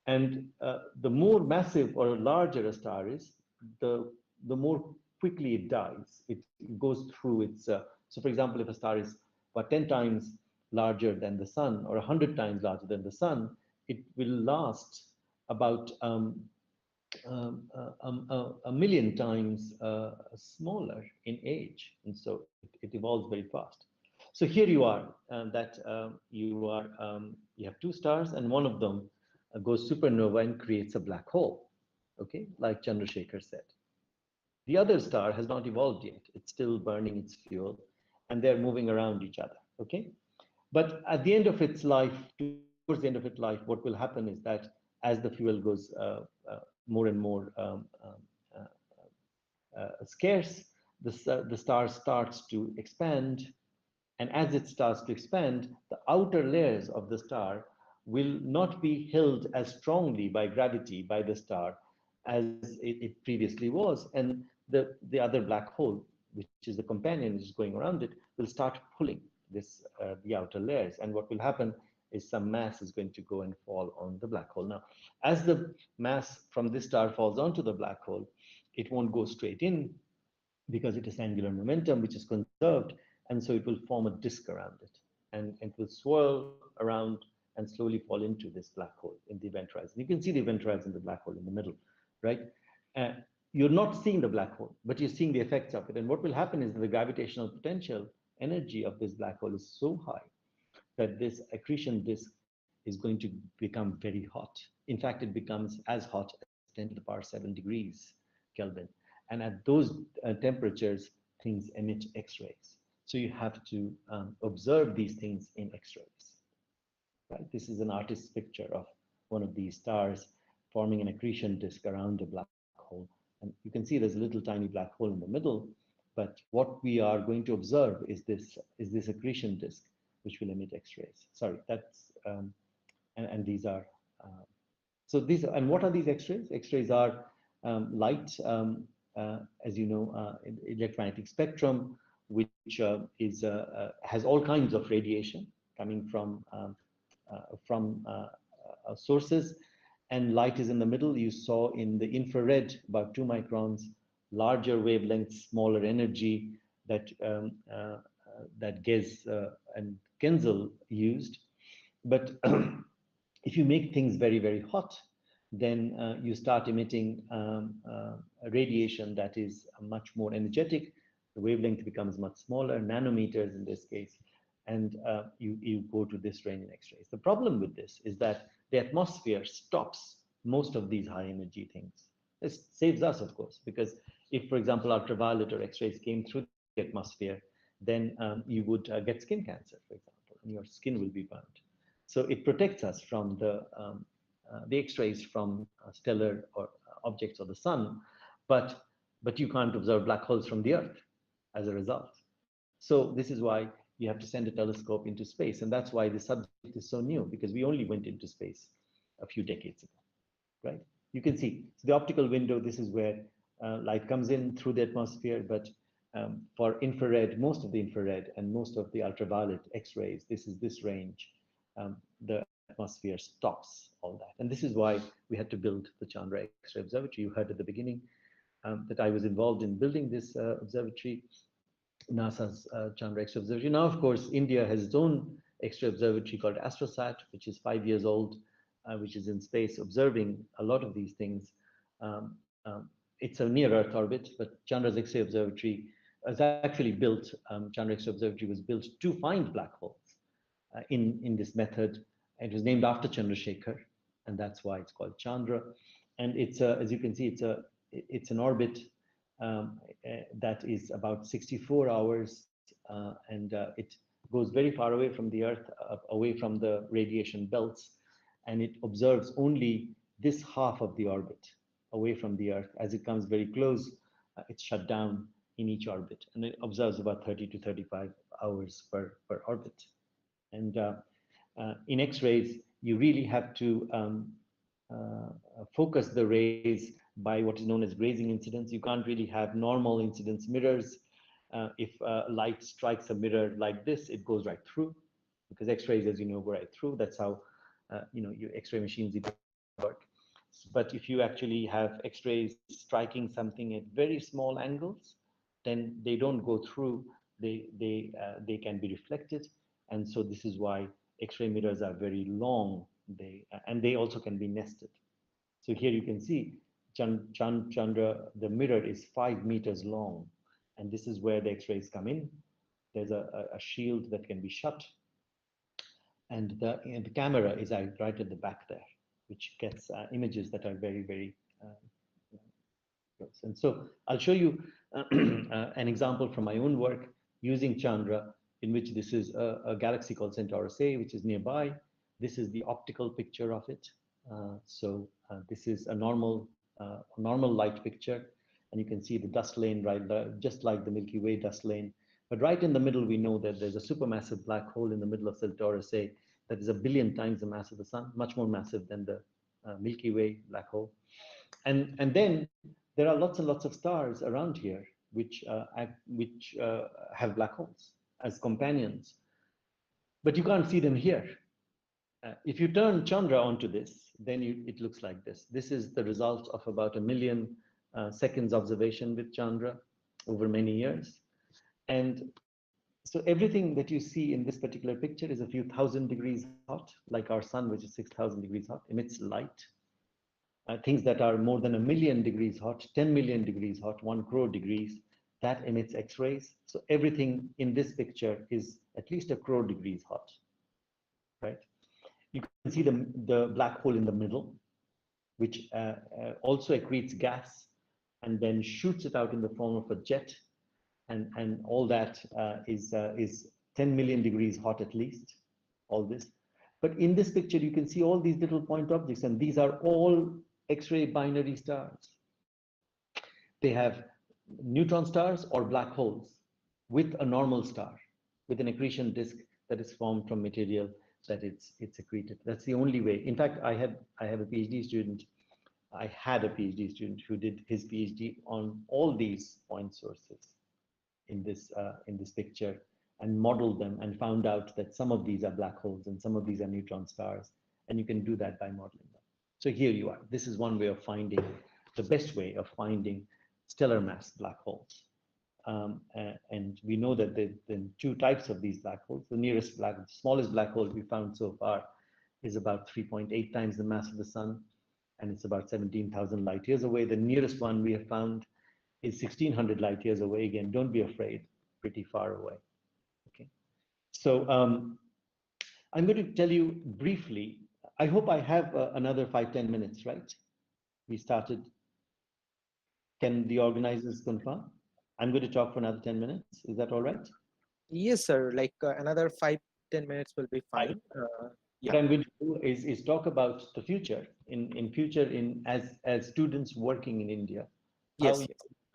And the more massive or larger a star is, the more quickly it dies. It goes through its, so for example, if a star is about 10 times larger than the sun, or 100 times larger than the sun, it will last about a million times smaller in age, and so it evolves very fast. So here you are, that you have two stars, and one of them goes supernova and creates a black hole. Okay, like Chandrasekhar said. The other star has not evolved yet; it's still burning its fuel, and they're moving around each other. Okay, but at the end of its life, towards the end of its life, what will happen is that as the fuel goes more and more scarce, the star starts to expand. And as it starts to expand, the outer layers of the star will not be held as strongly by gravity by the star as it previously was. And the other black hole, which is the companion, which is going around it, will start pulling the outer layers. And what will happen is some mass is going to go and fall on the black hole. Now, as the mass from this star falls onto the black hole, it won't go straight in because it has angular momentum, which is conserved, and so it will form a disk around it, and it will swirl around and slowly fall into this black hole in the event horizon. You can see the event horizon in the black hole in the middle, right? Uh, you're not seeing the black hole, but you're seeing the effects of it. And what will happen is that the gravitational potential energy of this black hole is so high that this accretion disk is going to become very hot. In fact, it becomes as hot as 10 to the power 7 degrees Kelvin. And at those temperatures, things emit X-rays. So you have to observe these things in X-rays, right? This is an artist's picture of one of these stars forming an accretion disk around a black hole. And you can see there's a little tiny black hole in the middle, but what we are going to observe is this accretion disk, which will emit X-rays. Sorry, that's, and these are, so these, and what are these X-rays? X-rays are light, as you know, electromagnetic spectrum, which has all kinds of radiation coming from sources, and light is in the middle. You saw in the infrared about 2 microns, larger wavelengths, smaller energy that that Gez and Genzel used. But if you make things very, very hot, then you start emitting radiation that is much more energetic. The wavelength becomes much smaller, nanometers in this case, and you go to this range in X-rays. The problem with this is that the atmosphere stops most of these high energy things. This saves us, of course, because if, for example, ultraviolet or X-rays came through the atmosphere, then you would get skin cancer, for example, and your skin will be burned. So it protects us from the X-rays from stellar or objects of the sun, but you can't observe black holes from the Earth as a result. So this is why you have to send a telescope into space, and that's why the subject is so new, because we only went into space a few decades ago, right? You can see so the optical window. This is where light comes in through the atmosphere, but for infrared, most of the infrared and most of the ultraviolet X-rays, this is this range. The atmosphere stops all that. And this is why we had to build the Chandra X-ray Observatory. You heard at the beginning that I was involved in building this observatory, NASA's Chandra X-ray Observatory. Now, of course, India has its own X-ray observatory called AstroSat, which is 5 years old, which is in space observing a lot of these things. It's a near Earth orbit, but Chandra's X-ray Observatory was actually built. Chandra X-ray Observatory was built to find black holes in this method. It was named after Chandrasekhar, and that's why it's called Chandra. And it's as you can see, it's an orbit that is about 64 hours, and it goes very far away from the Earth, away from the radiation belts, and it observes only this half of the orbit away from the Earth. As it comes very close, it's shut down in each orbit, and it observes about 30 to 35 hours per orbit. And in X-rays, you really have to focus the rays by what is known as grazing incidence. You can't really have normal incidence mirrors. If light strikes a mirror like this, it goes right through, because X-rays, as you know, go right through. That's how your X-ray machines work. But if you actually have X-rays striking something at very small angles, then they don't go through. They can be reflected, and so this is why X-ray mirrors are very long. And they also can be nested. So here you can see Chandra, the mirror is 5 meters long, and this is where the X-rays come in. There's a shield that can be shut, and the camera is right at the back there, which gets images that are very, very close. And so I'll show you an example from my own work using Chandra, in which this is a galaxy called Centaurus A, which is nearby. This is the optical picture of it. This is a normal light picture, and you can see the dust lane right there, just like the Milky Way dust lane. But right in the middle, we know that there's a supermassive black hole in the middle of Centaurus A that is 1 billion times the mass of the sun, much more massive than the Milky Way black hole. And then there are lots and lots of stars around here which have black holes as companions, but you can't see them here. If you turn Chandra onto this, then it looks like this. This is the result of about 1 million seconds observation with Chandra over many years. And so everything that you see in this particular picture is a few thousand degrees hot, like our sun, which is 6,000 degrees hot, emits light. Things that are more than 1 million degrees hot, 10 million degrees hot, 1 crore degrees, that emits X-rays. So everything in this picture is at least 1 crore degrees hot, right? You can see the black hole in the middle, which also accretes gas and then shoots it out in the form of a jet. And all that is 10 million degrees hot at least, all this. But in this picture, you can see all these little point objects, and these are all X-ray binary stars. They have neutron stars or black holes with a normal star, with an accretion disk that is formed from material that it's accreted. That's the only way. In fact, I have a PhD student. I had a PhD student who did his PhD on all these point sources in this picture, and modeled them and found out that some of these are black holes and some of these are neutron stars, and you can do that by modeling them. So here you are. This is one way of finding, the best way of finding stellar mass black holes. And we know that there are 2 types of these black holes. The smallest black hole we found so far is about 3.8 times the mass of the sun, and it's about 17,000 light years away. The nearest one we have found is 1,600 light years away. Again, don't be afraid, pretty far away. Okay, so I'm going to tell you briefly. I hope I have another 5-10 minutes, right? We started. Can the organizers confirm? I'm going to talk for another 10 minutes. Is that all right? Yes, sir. Like another 5-10 minutes will be fine. Yeah. What I'm going to do is talk about the future in future as students working in India. Yes.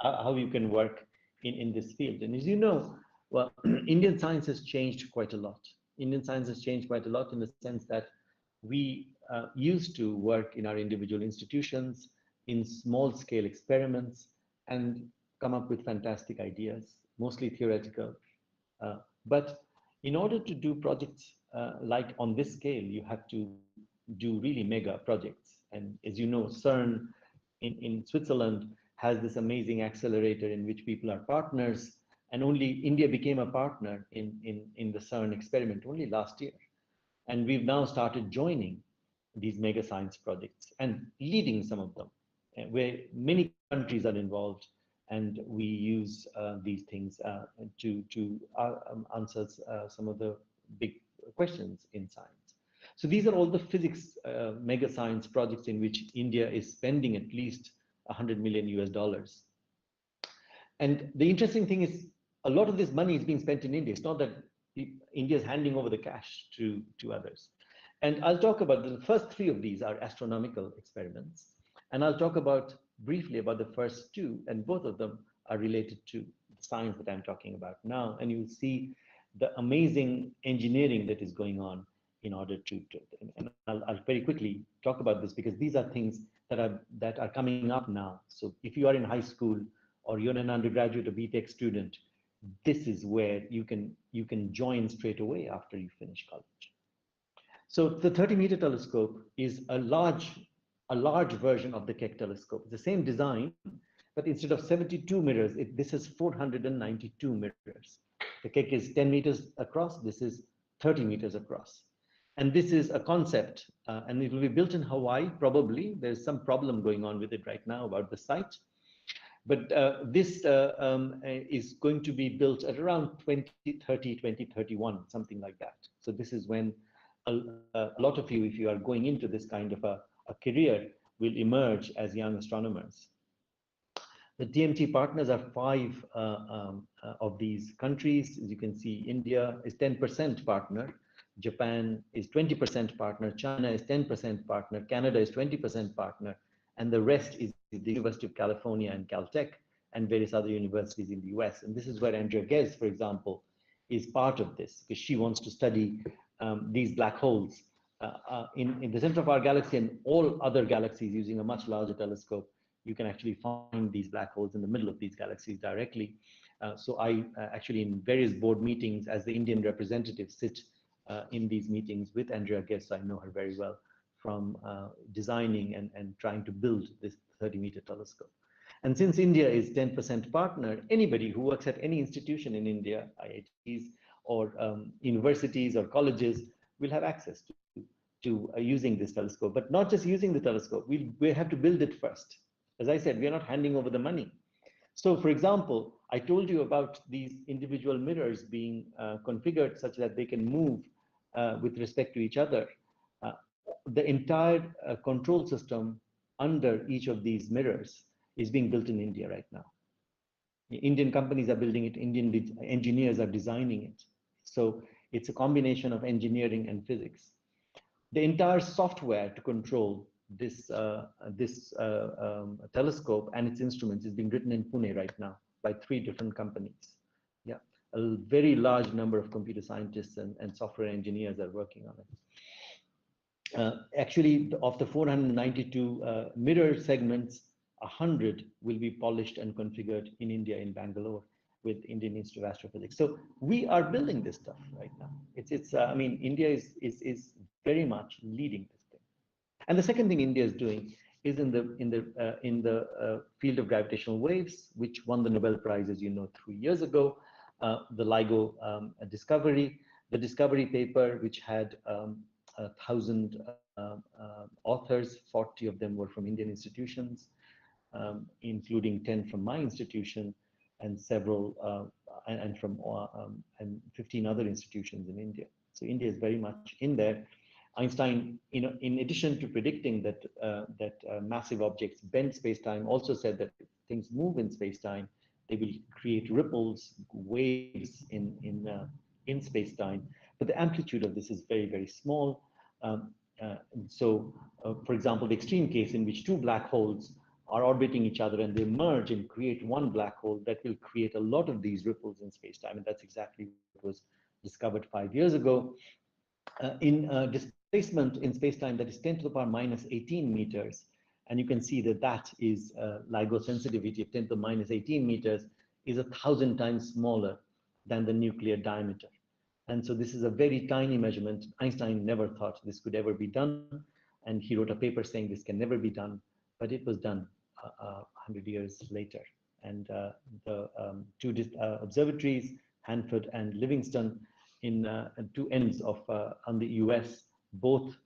How you can work in this field. And as you know, well, Indian science has changed quite a lot. Indian science has changed quite a lot in the sense that we used to work in our individual institutions in small scale experiments and come up with fantastic ideas, mostly theoretical. But in order to do projects like on this scale, you have to do really mega projects. And as you know, CERN in Switzerland has this amazing accelerator in which people are partners, and only India became a partner in the CERN experiment only last year. And we've now started joining these mega science projects and leading some of them, where many countries are involved, and we use these things to answer some of the big questions in science. So these are all the physics mega science projects in which India is spending at least $100 million US. And the interesting thing is, a lot of this money is being spent in India. It's not that India is handing over the cash to others. And I'll talk about the first 3 of these are astronomical experiments. And I'll talk briefly about the first 2, and both of them are related to the science that I'm talking about now. And you'll see the amazing engineering that is going on in order and I'll very quickly talk about this, because these are things that are coming up now. So if you are in high school or you're an undergraduate or BTech student, this is where you can join straight away after you finish college. So the 30-meter telescope is a large version of the Keck telescope. It's the same design, but instead of 72 mirrors, this is 492 mirrors. The Keck is 10 meters across. This is 30 meters across. And this is a concept, and it will be built in Hawaii, probably. There's some problem going on with it right now about the site. But this is going to be built at around 2030, 2031, something like that. So this is when a lot of you, if you are going into this kind of a career, will emerge as young astronomers. The TMT partners are five of these countries. As you can see, India is 10% partner, Japan is 20% partner, China is 10% partner, Canada is 20% partner, and the rest is the University of California and Caltech and various other universities in the US. And this is where Andrea Ghez, for example, is part of this, because she wants to study these black holes in the center of our galaxy and all other galaxies using a much larger telescope. You can actually find these black holes in the middle of these galaxies directly. So I actually, in various board meetings, as the Indian representative, sit in these meetings with Andrea Ghez. I know her very well from designing and trying to build this 30-meter telescope. And since India is 10% partner, anybody who works at any institution in India, IITs or universities or colleges, will have access to using this telescope. But not just using the telescope, we have to build it first. As I said, we are not handing over the money. So for example, I told you about these individual mirrors being configured such that they can move with respect to each other. The entire control system under each of these mirrors is being built in India right now. Indian companies are building it, Indian engineers are designing it. So it's a combination of engineering and physics. The entire software to control this telescope and its instruments is being written in Pune right now by 3 different companies. Yeah, a very large number of computer scientists and software engineers are working on it. Actually, of the 492 mirror segments, 100 will be polished and configured in India, in Bangalore, with Indian Institute of Astrophysics. So we are building this stuff right now. I mean, India is very much leading this thing. And the second thing India is doing is in the field of gravitational waves, which won the Nobel Prize, as you know, 3 years ago. The LIGO discovery, the discovery paper, which had 1,000 authors, 40 of them were from Indian institutions, including 10 from my institution, and several and from and 15 other institutions in India. So India is very much in there. Einstein, in addition to predicting that massive objects bend space-time, also said that if things move in space-time, they will create ripples, waves in space-time. But the amplitude of this is very, very small. For example, the extreme case in which 2 black holes are orbiting each other and they merge and create 1 black hole, that will create a lot of these ripples in space-time, and that's exactly what was discovered 5 years ago. In displacement in space-time, that is 10 to the power minus 18 meters, and you can see that that is LIGO sensitivity of 10 to the minus 18 meters is 1,000 times smaller than the nuclear diameter. And so this is a very tiny measurement. Einstein never thought this could ever be done, and he wrote a paper saying this can never be done, but it was done 100 years later. And the 2 observatories, Hanford and Livingston, in 2 ends of on the US, both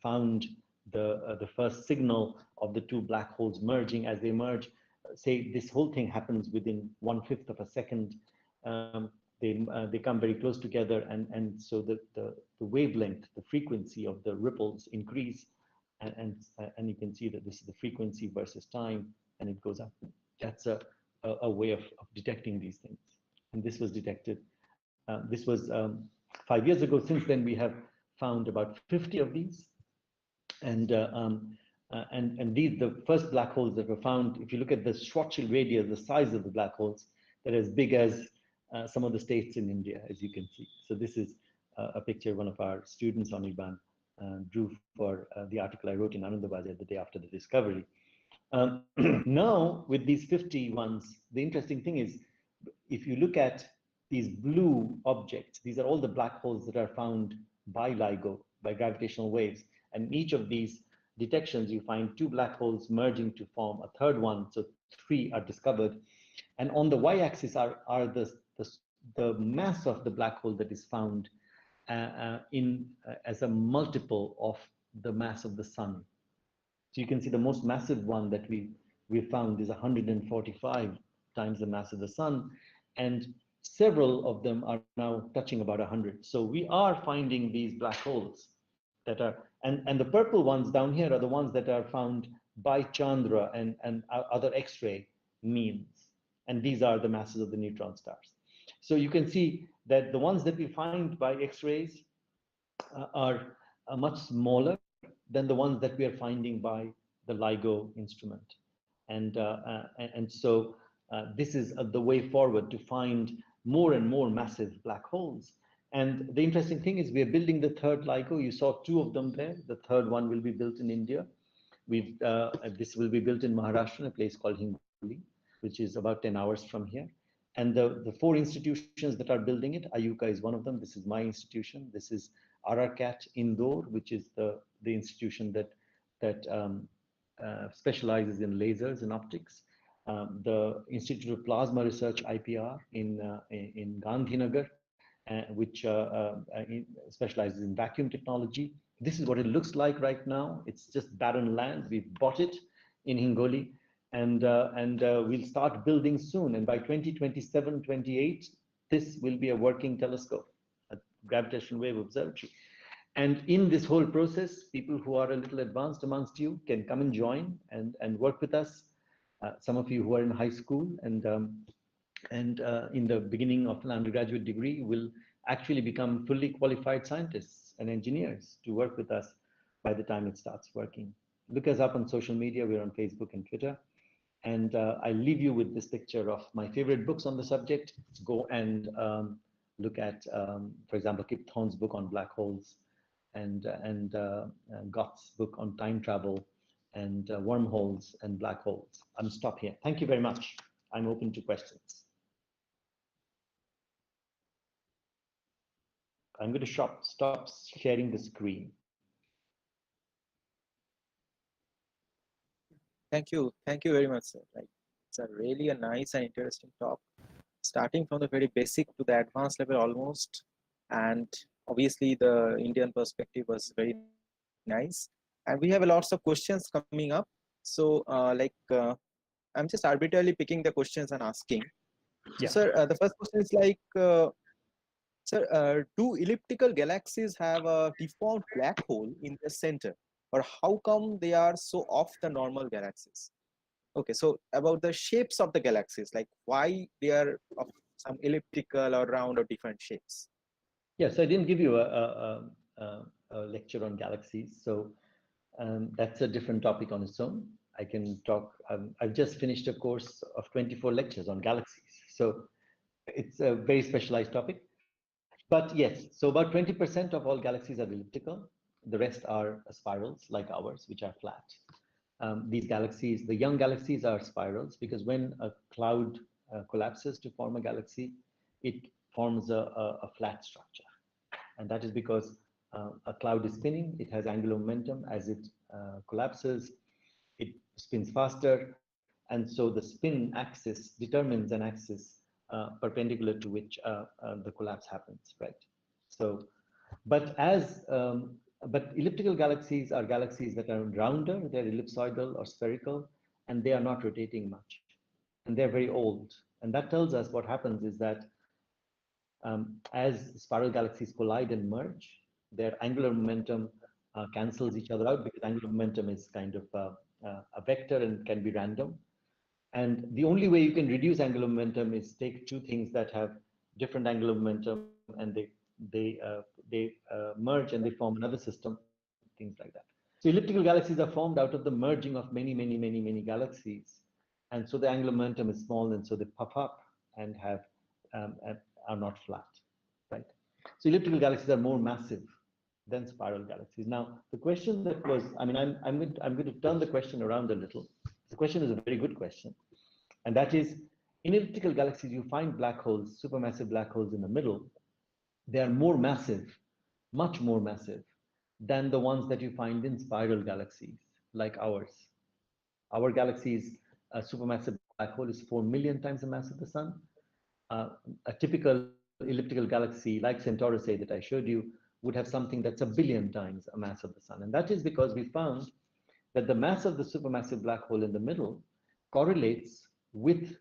found the first signal of the 2 black holes merging. As they merge, say this whole thing happens within 1/5 of a second. They come very close together, and so the wavelength, the frequency of the ripples increase, and you can see that this is the frequency versus time, and it goes up. That's a way of detecting these things, and this was detected. This was 5 years ago. Since then, we have found about 50 of these, and these, the first black holes that were found, if you look at the Schwarzschild radius, the size of the black holes, they're as big as some of the states in India, as you can see. So this is a picture one of our students, Anirban, drew for the article I wrote in Anandabazar the day after the discovery. Now, with these 50 ones, the interesting thing is, if you look at these blue objects, these are all the black holes that are found by LIGO, by gravitational waves. And each of these detections, you find 2 black holes merging to form a 3rd one. So 3 are discovered. And on the y-axis are the mass of the black hole that is found. as a multiple of the mass of the sun. So you can see the most massive one that we found is 145 times the mass of the sun, and several of them are now touching about 100. So we are finding these black holes that are, and the purple ones down here are the ones that are found by Chandra and other X-ray means, and these are the masses of the neutron stars. So you can see that the ones that we find by X-rays are much smaller than the ones that we are finding by the LIGO instrument. And so this is the way forward to find more and more massive black holes. And the interesting thing is we are building the third LIGO. You saw two of them there. The third one will be built in India. This will be built in Maharashtra, a place called Hingoli, which is about 10 hours from here. And the four institutions that are building it, Ayuka is one of them. This is my institution. This is Arakat Indore, which is the institution that specializes in lasers and optics. The Institute of Plasma Research, IPR, in Gandhinagar, which specializes in vacuum technology. This is what it looks like right now. It's just barren land. We've bought it in Hingoli, and we'll start building soon. And by 2027, 28, this will be a working telescope, a gravitational wave observatory. And in this whole process, people who are a little advanced amongst you can come and join and work with us. Some of you who are in high school and in the beginning of an undergraduate degree will actually become fully qualified scientists and engineers to work with us by the time it starts working. Look us up on social media. We're on Facebook and Twitter. And I leave you with this picture of my favorite books on the subject. Go and look at, for example, Kip Thorne's book on black holes, and Gott's book on time travel, and wormholes and black holes. I'm stop here. Thank you very much. I'm open to questions. I'm going to stop sharing the screen. Thank you very much, sir. Like, it's a really a nice and interesting talk, starting from the very basic to the advanced level almost. And obviously the Indian perspective was very nice. And we have a lots of questions coming up. So I'm just arbitrarily picking the questions and asking. So Yeah. sir, the first question is like, sir, do elliptical galaxies have a default black hole in the center? Or how come they are so off the normal galaxies? Okay, so about the shapes of the galaxies, like why they are of some elliptical or round or different shapes. Yes, I didn't give you a lecture on galaxies, so that's a different topic on its own. I can talk. I've just finished a course of 24 lectures on galaxies, so it's a very specialized topic. But yes, so about 20% of all galaxies are elliptical. The rest are spirals like ours, which are flat. These galaxies, the young galaxies, are spirals because when a cloud collapses to form a galaxy, it forms a flat structure. And that is because a cloud is spinning, it has angular momentum. As it collapses, it spins faster. And so the spin axis determines an axis perpendicular to which the collapse happens, right? So, but elliptical galaxies are galaxies that are rounder, they're ellipsoidal or spherical, and they are not rotating much. And they're very old. And that tells us what happens is that as spiral galaxies collide and merge, their angular momentum cancels each other out because angular momentum is kind of a vector and can be random. And the only way you can reduce angular momentum is take two things that have different angular momentum and they merge and they form another system, things like that. So elliptical galaxies are formed out of the merging of many galaxies. And so the angular momentum is small, and so they puff up and have are not flat, right? So elliptical galaxies are more massive than spiral galaxies. Now, the question that was, I mean, I'm going to turn the question around a little. The question is a very good question. And that is, in elliptical galaxies, you find black holes, supermassive black holes in the middle. They are more massive, much more massive than the ones that you find in spiral galaxies like ours. Our galaxy's supermassive black hole is 4 million times the mass of the sun. A typical elliptical galaxy like Centaurus A that I showed you would have something that's a billion times a mass of the sun. And that is because we found that the mass of the supermassive black hole in the middle correlates with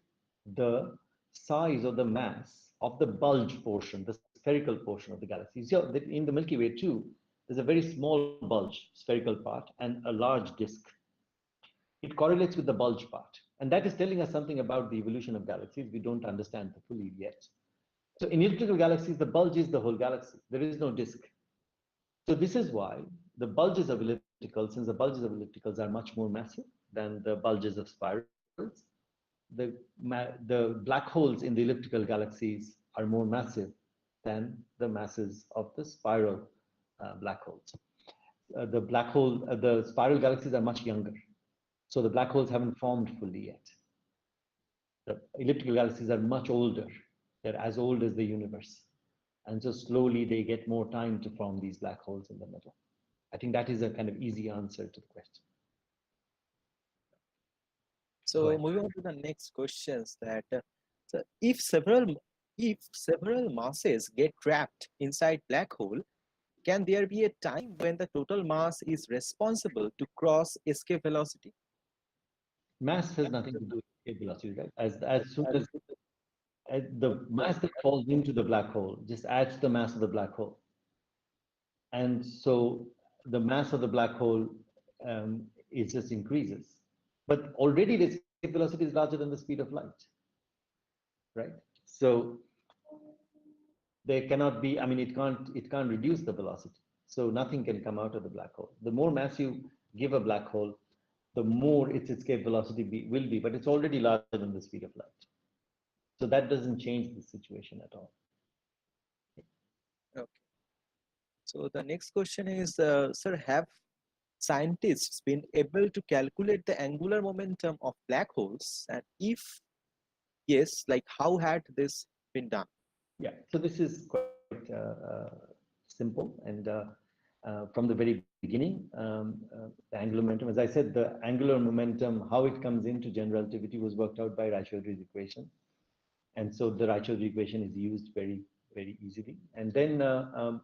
the size or the mass of the bulge portion, the spherical portion of the galaxy. So in the Milky Way too, there's a very small bulge, spherical part, and a large disk. It correlates with the bulge part. And that is telling us something about the evolution of galaxies we don't understand fully yet. So in elliptical galaxies, the bulge is the whole galaxy. There is no disk. So this is why the bulges of ellipticals, since the bulges of ellipticals are much more massive than the bulges of spirals, the black holes in the elliptical galaxies are more massive than the masses of the spiral black holes. The spiral galaxies are much younger. So the black holes haven't formed fully yet. The elliptical galaxies are much older. They're as old as the universe. And so slowly they get more time to form these black holes in the middle. I think that is a kind of easy answer to the question. Go So ahead. moving on to the next questions that so if several masses get trapped inside black hole, can there be a time when the total mass is responsible to cross escape velocity? Mass has nothing to do with velocity, right? As soon as the mass that falls into the black hole just adds to the mass of the black hole. And so the mass of the black hole is just increases. But already the escape velocity is larger than the speed of light, right? So there cannot be, I mean, it can't reduce the velocity. So nothing can come out of the black hole. The more mass you give a black hole, the more its escape velocity will be, but it's already larger than the speed of light. So that doesn't change the situation at all. Okay. So the next question is, sir, have scientists been able to calculate the angular momentum of black holes? And if yes, like how had this been done? Yeah, so this is quite simple. And from the very beginning, the angular momentum, as I said, the angular momentum, how it comes into general relativity was worked out by Raychoudhury's equation. And so the Raychoudhury equation is used very, very easily. And then a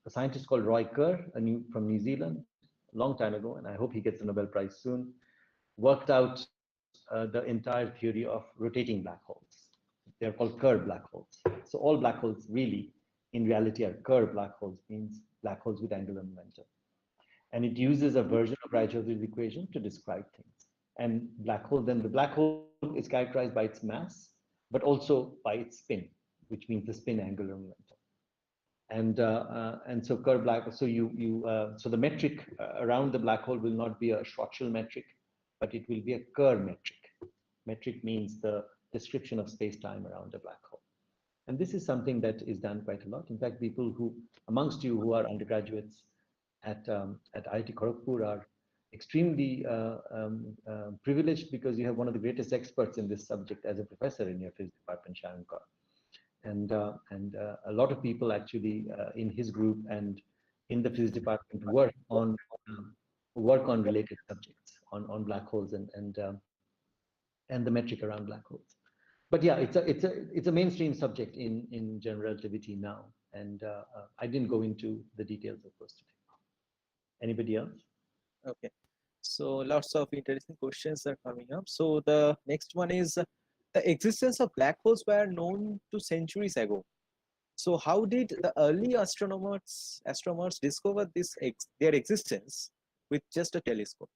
scientist called Roy Kerr, from New Zealand, a long time ago, and I hope he gets the Nobel Prize soon, worked out the entire theory of rotating black holes. They're called Kerr black holes. So all black holes really, in reality, are Kerr black holes, means black holes with angular momentum. And it uses a version of Raychoudhury's equation to describe things. And the black hole is characterized by its mass, but also by its spin, which means the spin angular momentum. And so Kerr black, so the metric around the black hole will not be a Schwarzschild metric, but it will be a Kerr metric. Metric means the description of space-time around a black hole. And this is something that is done quite a lot. In fact, people amongst you who are undergraduates at IIT Kharagpur are extremely privileged because you have one of the greatest experts in this subject as a professor in your physics department, Sharon Kaur. And a lot of people actually in his group and in the physics department work on related subjects on black holes and the metric around black holes. But yeah, it's a mainstream subject in general relativity now, and I didn't go into the details of course today. Anybody else? Okay. So lots of interesting questions are coming up. So the next one is the existence of black holes were known to centuries ago. So how did the early astronomers discover their existence with just a telescope?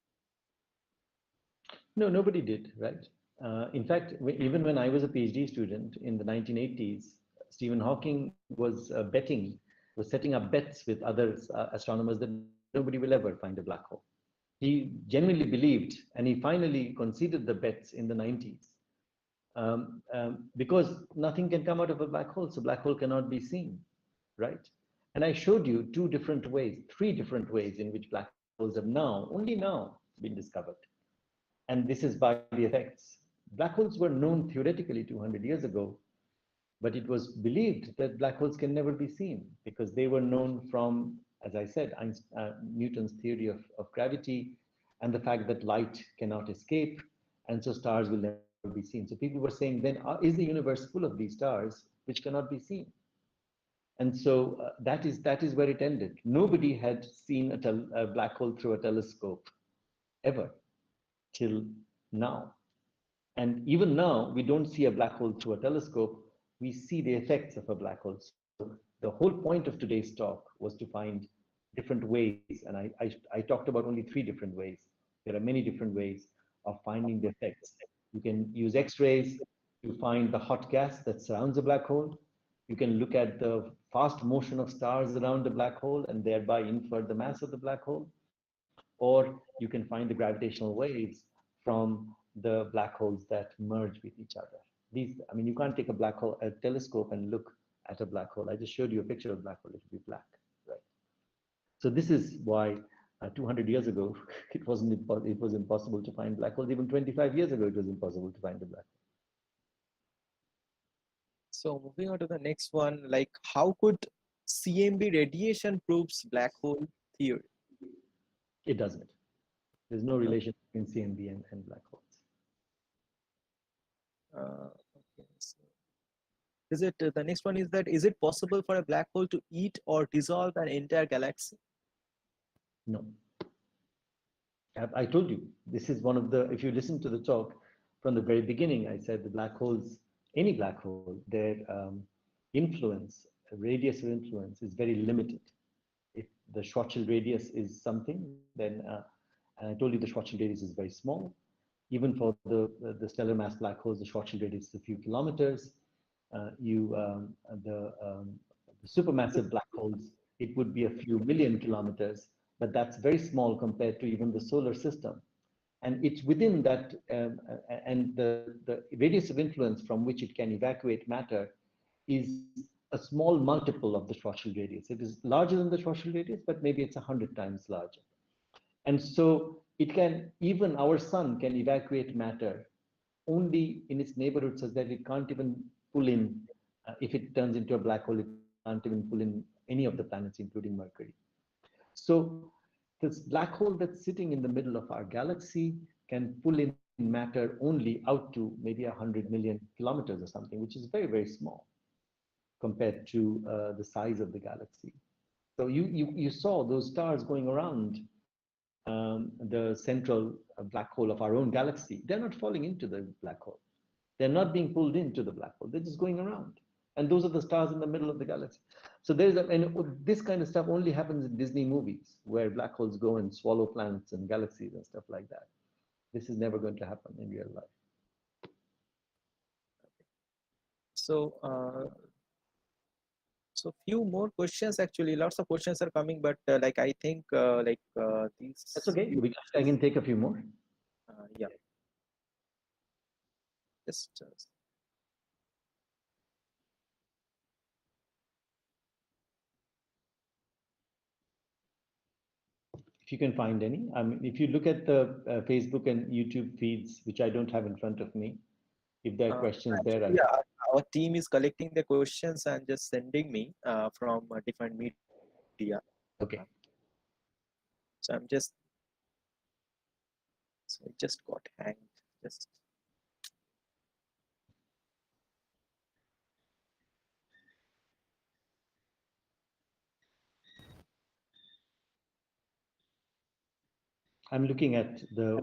No, nobody did, right? In fact, even when I was a PhD student in the 1980s, Stephen Hawking was setting up bets with other astronomers that nobody will ever find a black hole. He genuinely believed, and he finally conceded the bets in the 90s, because nothing can come out of a black hole, so black hole cannot be seen, right? And I showed you three different ways in which black holes have only now, been discovered. And this is by the effects. Black holes were known theoretically 200 years ago, but it was believed that black holes can never be seen because they were known from, as I said, Newton's theory of gravity and the fact that light cannot escape, and so stars will never be seen. So people were saying then, is the universe full of these stars which cannot be seen. And so that is where it ended. Nobody had seen a black hole through a telescope ever till now. And even now, we don't see a black hole through a telescope. We see the effects of a black hole. So the whole point of today's talk was to find different ways. And I talked about only three different ways. There are many different ways of finding the effects. You can use X-rays to find the hot gas that surrounds a black hole. You can look at the fast motion of stars around the black hole and thereby infer the mass of the black hole. Or you can find the gravitational waves from the black holes that merge with each other. I mean, you can't take a telescope and look at a black hole. I just showed you a picture of a black hole, it will be black, right? So this is why 200 years ago, it was impossible to find black holes. Even 25 years ago, it was impossible to find a black hole. So moving on to the next one, like how could CMB radiation proves black hole theory? It doesn't. There's no relation between CMB and black holes. Okay, so is it the next one is that is it possible for a black hole to eat or dissolve an entire galaxy? No. I told you, this is one of the, if you listen to the talk from the very beginning, I said the black holes, any black hole, their influence, radius of influence is very limited. If the Schwarzschild radius is something, then, and I told you the Schwarzschild radius is very small. Even for the stellar mass black holes, the Schwarzschild radius is a few kilometers. The supermassive black holes, it would be a few million kilometers, but that's very small compared to even the solar system. And it's within that, and the radius of influence from which it can evacuate matter is a small multiple of the Schwarzschild radius. It is larger than the Schwarzschild radius, but maybe it's 100 times larger. And so it can, even our sun can evacuate matter only in its neighborhood such that it can't even pull in, if it turns into a black hole, it can't even pull in any of the planets, including Mercury. So this black hole that's sitting in the middle of our galaxy can pull in matter only out to maybe 100 million kilometers or something, which is very, very small compared to the size of the galaxy. So you saw those stars going around the central black hole of our own galaxy. They're not falling into the black hole. They're not being pulled into the black hole. They're just going around. And those are the stars in the middle of the galaxy. So and this kind of stuff only happens in Disney movies where black holes go and swallow planets and galaxies and stuff like that. This is never going to happen in real life. So few more questions, actually lots of questions are coming, but like I think these. That's okay. I can take a few more. Yeah. Just if you can find any. I mean, if you look at the Facebook and YouTube feeds, which I don't have in front of me, if there are questions actually, there. yeah, our team is collecting the questions and just sending me from different media. Okay. So it just got hanged. Just I'm looking at the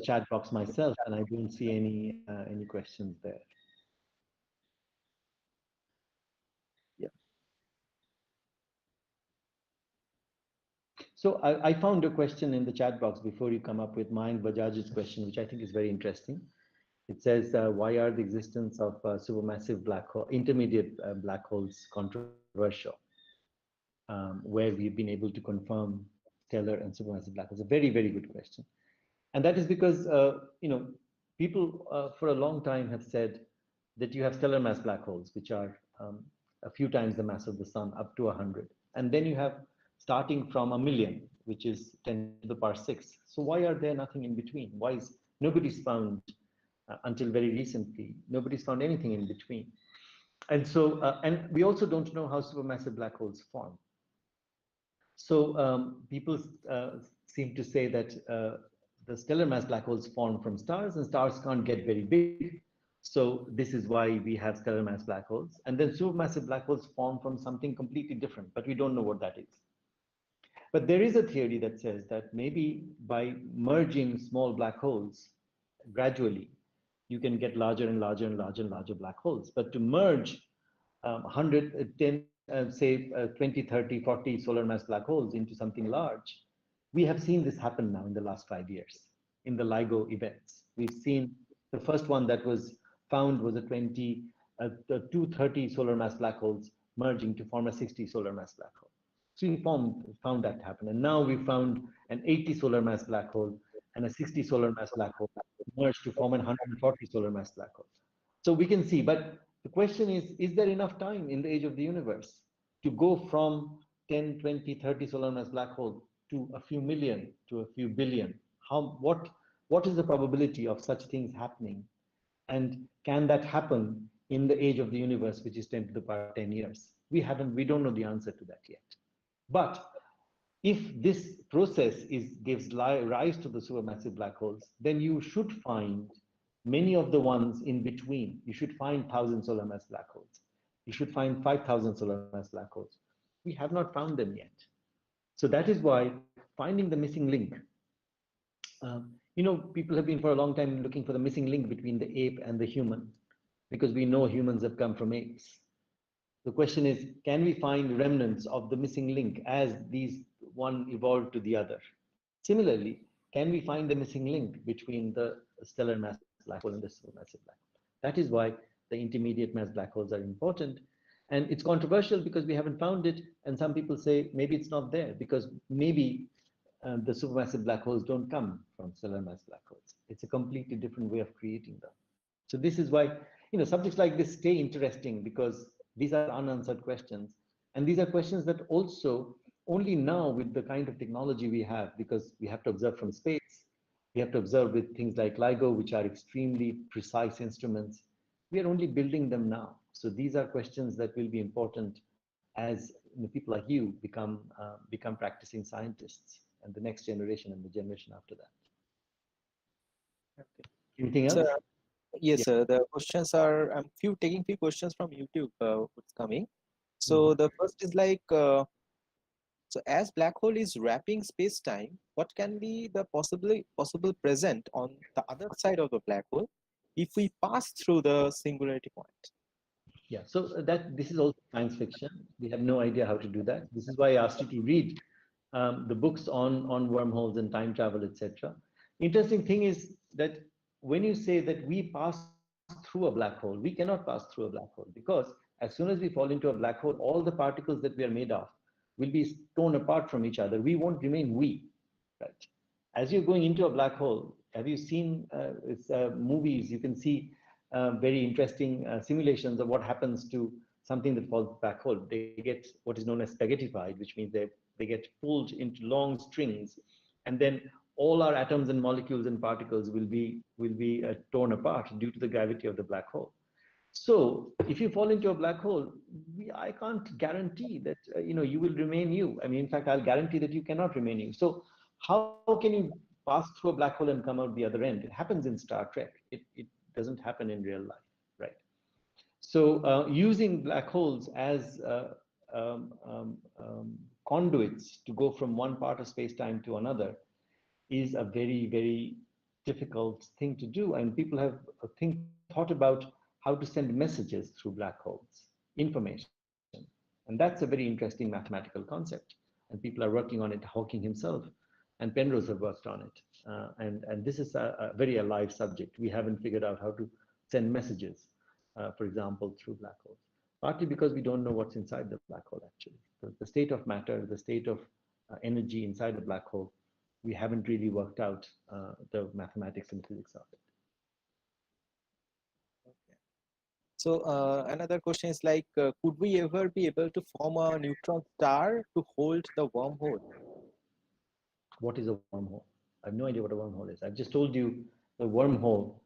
chat box myself, and I don't see any questions there. yeah. So I found a question in the chat box before you come up with mine, Bajaj's question, which I think is very interesting. It says, why are the existence of supermassive black hole, intermediate black holes controversial, where we've been able to confirm stellar and supermassive black holes? A very, very good question. And that is because, people for a long time have said that you have stellar mass black holes, which are a few times the mass of the sun, up to 100. And then you have starting from 1,000,000, which is 10 to the power 6. So why are there nothing in between? Why is nobody's found, until very recently, nobody's found anything in between. And so, and we also don't know how supermassive black holes form. So people seem to say that the stellar mass black holes form from stars, and stars can't get very big. So this is why we have stellar mass black holes. And then supermassive black holes form from something completely different, but we don't know what that is. But there is a theory that says that maybe by merging small black holes gradually, you can get larger and larger and larger and larger black holes. But to merge 100, 10, say 20, 30, 40 solar mass black holes into something large, we have seen this happen now in the last 5 years in the LIGO events. We've seen the first one that was found was a 230 solar mass black holes merging to form a 60 solar mass black hole. So we found that happen. And now we found an 80 solar mass black hole and a 60 solar mass black hole merged to form an 140 solar mass black hole. So we can see, but the question is there enough time in the age of the universe to go from 10, 20, 30 solar mass black hole to a few million, to a few billion? What is the probability of such things happening? And can that happen in the age of the universe, which is 10 to the power 10 years? We don't know the answer to that yet. But if this process gives rise to the supermassive black holes, then you should find many of the ones in between. You should find 1,000 solar mass black holes. You should find 5,000 solar mass black holes. We have not found them yet. So that is why finding the missing link. People have been for a long time looking for the missing link between the ape and the human, because we know humans have come from apes. The question is, can we find remnants of the missing link as these one evolved to the other? Similarly, can we find the missing link between the stellar mass black hole and the supermassive black hole? That is why the intermediate mass black holes are important. And it's controversial because we haven't found it. And some people say maybe it's not there because maybe the supermassive black holes don't come from stellar mass black holes. It's a completely different way of creating them. So this is why, subjects like this stay interesting, because these are unanswered questions. And these are questions that also only now with the kind of technology we have, because we have to observe from space, we have to observe with things like LIGO, which are extremely precise instruments. We are only building them now. So these are questions that will be important as people like you become practicing scientists, and the next generation and the generation after that. Okay. Anything So else? yes, Yeah. sir. The questions are I'm taking few questions from YouTube. What's coming? Mhm. So the first is like, so as black hole is wrapping space-time, what can be the possible present on the other side of the black hole if we pass through the singularity point? Yeah, so that this is also science fiction. We have no idea how to do that. This is why I asked you to read the books on wormholes and time travel, etc. Interesting thing is that when you say that we pass through a black hole, we cannot pass through a black hole, because as soon as we fall into a black hole, all the particles that we are made of will be torn apart from each other. We won't remain we, right? As you're going into a black hole, have you seen movies? You can see very interesting simulations of what happens to something that falls black hole. They get what is known as spaghettified, which means they get pulled into long strings, and then all our atoms and molecules and particles will be torn apart due to the gravity of the black hole. So if you fall into a black hole, I can't guarantee that you will remain you. I mean, in fact, I'll guarantee that you cannot remain you. So how can you pass through a black hole and come out the other end? It happens in Star Trek. It doesn't happen in real life, right? So using black holes as conduits to go from one part of space-time to another is a very, very difficult thing to do. And people have thought about how to send messages through black holes, information. And that's a very interesting mathematical concept. And people are working on it, Hawking himself and Penrose have worked on it. And this is a very alive subject. We haven't figured out how to send messages, for example, through black holes. Partly because we don't know what's inside the black hole, actually. The state of matter, the state of energy inside the black hole, we haven't really worked out the mathematics and physics of it. Okay. So another question is like, could we ever be able to form a neutron star to hold the wormhole? What is a wormhole? I have no idea what a wormhole is. I've just told you the wormhole,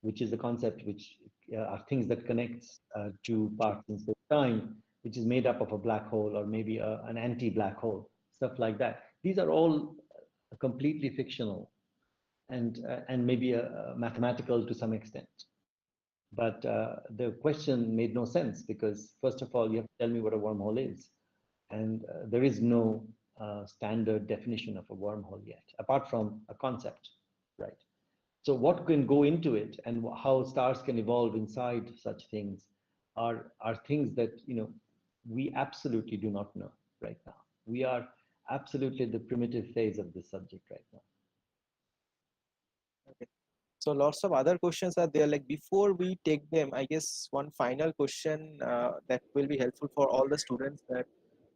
which is a concept which are things that connects to parts in space-time, which is made up of a black hole or maybe an anti-black hole, stuff like that. These are all completely fictional and maybe mathematical to some extent. But the question made no sense because, first of all, you have to tell me what a wormhole is. And there is no standard definition of a wormhole yet, apart from a concept, right? So what can go into it and how stars can evolve inside such things are things that, we absolutely do not know right now. We are absolutely at the primitive phase of this subject right now. Okay. So lots of other questions are there. Like before we take them, I guess one final question that will be helpful for all the students, that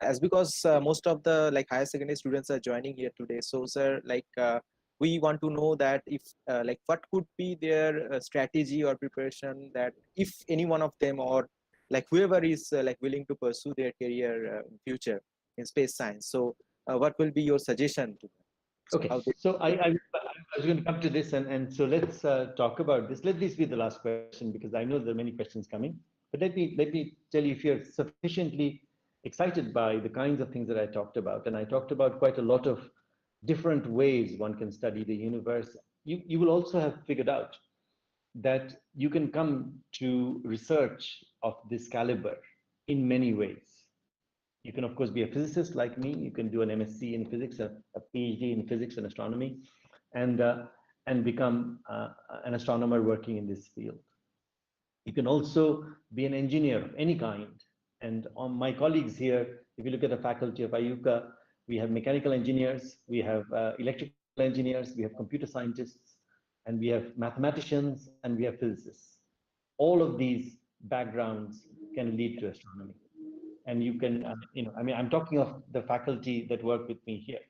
as because most of the like higher secondary students are joining here today. So sir, like we want to know that if like what could be their strategy or preparation, that if any one of them or like whoever is like willing to pursue their career in future in space science. So what will be your suggestion to them? So Okay, how they so I was going to come to this, and so let's talk about this. Let this be the last question because I know there are many questions coming. But let me tell you, if you're sufficiently excited by the kinds of things that I talked about, and I talked about quite a lot of different ways one can study the universe, you will also have figured out that you can come to research of this caliber in many ways. You can, of course, be a physicist like me. You can do an MSc in physics, a PhD in physics and astronomy, and become an astronomer working in this field. You can also be an engineer of any kind. And on my colleagues here, if you look at the faculty of IUCA, we have mechanical engineers, we have electrical engineers, we have computer scientists, and we have mathematicians, and we have physicists. All of these backgrounds can lead to astronomy. And you can, I mean, I'm talking of the faculty that work with me here.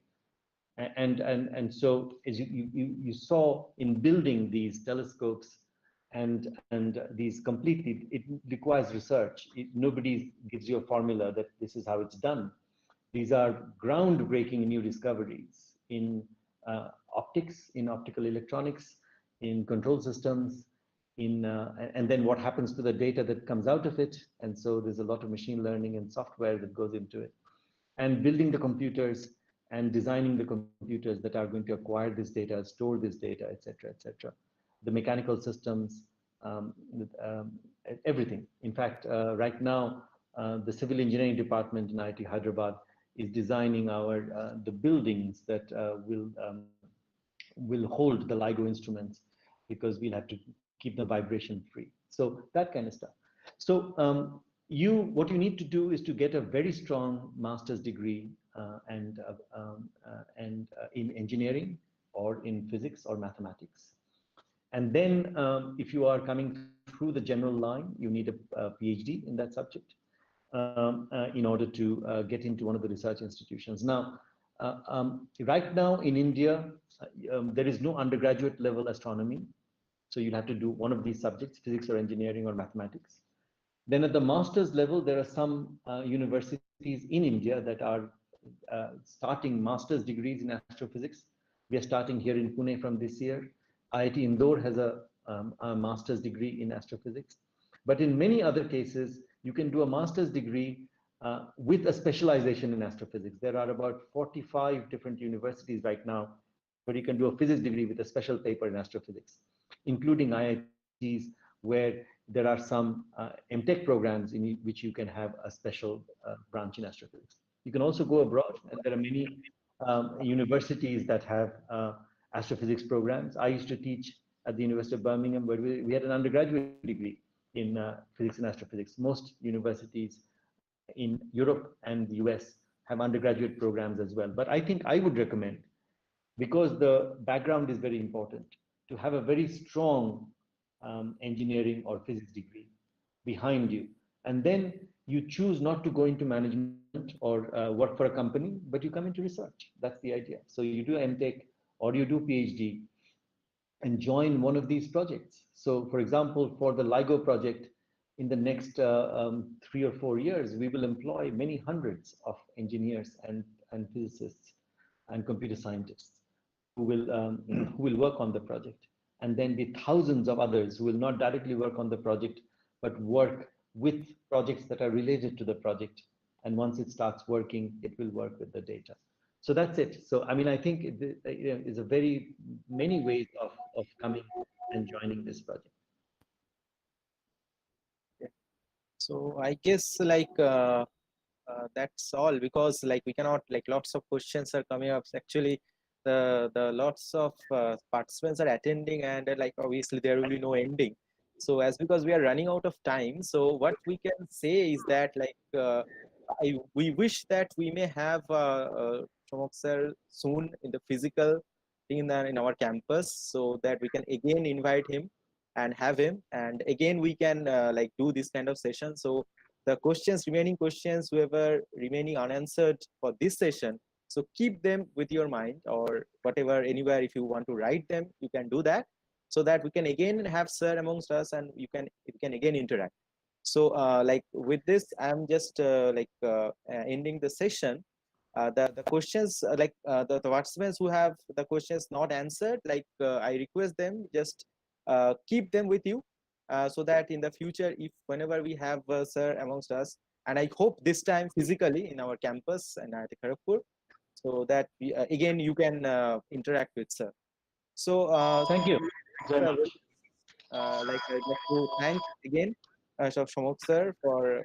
And so as you saw in building these telescopes and these completely, it requires research. Nobody gives you a formula that this is how it's done. These are groundbreaking new discoveries in optics, in optical electronics, in control systems, and then what happens to the data that comes out of it. And so there's a lot of machine learning and software that goes into it. And building the computers and designing the computers that are going to acquire this data, store this data, et cetera, et cetera. The mechanical systems, um, um, everything. In fact, right now, the civil engineering department in IIT Hyderabad is designing the buildings that will hold the LIGO instruments, because we'll have to keep them vibration free. So that kind of stuff. So what you need to do is to get a very strong master's degree in engineering or in physics or mathematics. And then if you are coming through the general line, you need a PhD in that subject in order to get into one of the research institutions. Now, right now in India, there is no undergraduate level astronomy. So you'll have to do one of these subjects, physics or engineering or mathematics. Then at the master's level, there are some universities in India that are starting master's degrees in astrophysics. We are starting here in Pune from this year. IIT Indore has a master's degree in astrophysics. But in many other cases, you can do a master's degree with a specialization in astrophysics. There are about 45 different universities right now where you can do a physics degree with a special paper in astrophysics, including IITs where there are some MTech programs in which you can have a special branch in astrophysics. You can also go abroad, and there are many universities that have astrophysics programs. I used to teach at the University of Birmingham, where we had an undergraduate degree in physics and astrophysics. Most universities in Europe and the US have undergraduate programs as well. But I think I would recommend, because the background is very important, to have a very strong engineering or physics degree behind you. And then you choose not to go into management or work for a company, but you come into research. That's the idea. So you do MTech or you do PhD and join one of these projects. So for example, for the LIGO project, in the next 3 or 4 years, we will employ many hundreds of engineers and physicists and computer scientists who will work on the project. And then the thousands of others who will not directly work on the project, but work with projects that are related to the project. And once it starts working, it will work with the data. So that's it. So, I mean, I think it is a very many ways of coming and joining this project. So I guess that's all, because like we cannot, like lots of questions are coming up. Actually, the lots of participants are attending, and like obviously there will be no ending. So as because we are running out of time, so what we can say is that we wish that we may have Shomak sir soon in the physical in our campus, so that we can again invite him and have him, and again we can do this kind of session. So the remaining questions, whoever remaining unanswered for this session, so keep them with your mind, or whatever, anywhere, if you want to write them, you can do that, so that we can again have sir amongst us, and you can again interact. So with this, I'm just ending the session. The questions, the participants who have the questions not answered, I request them, just keep them with you, so that in the future, if whenever we have sir amongst us, and I hope this time physically in our campus and at Kharagpur, so that again you can interact with sir. So Thank you very uh, much. I'd like to thank again Shomok sir for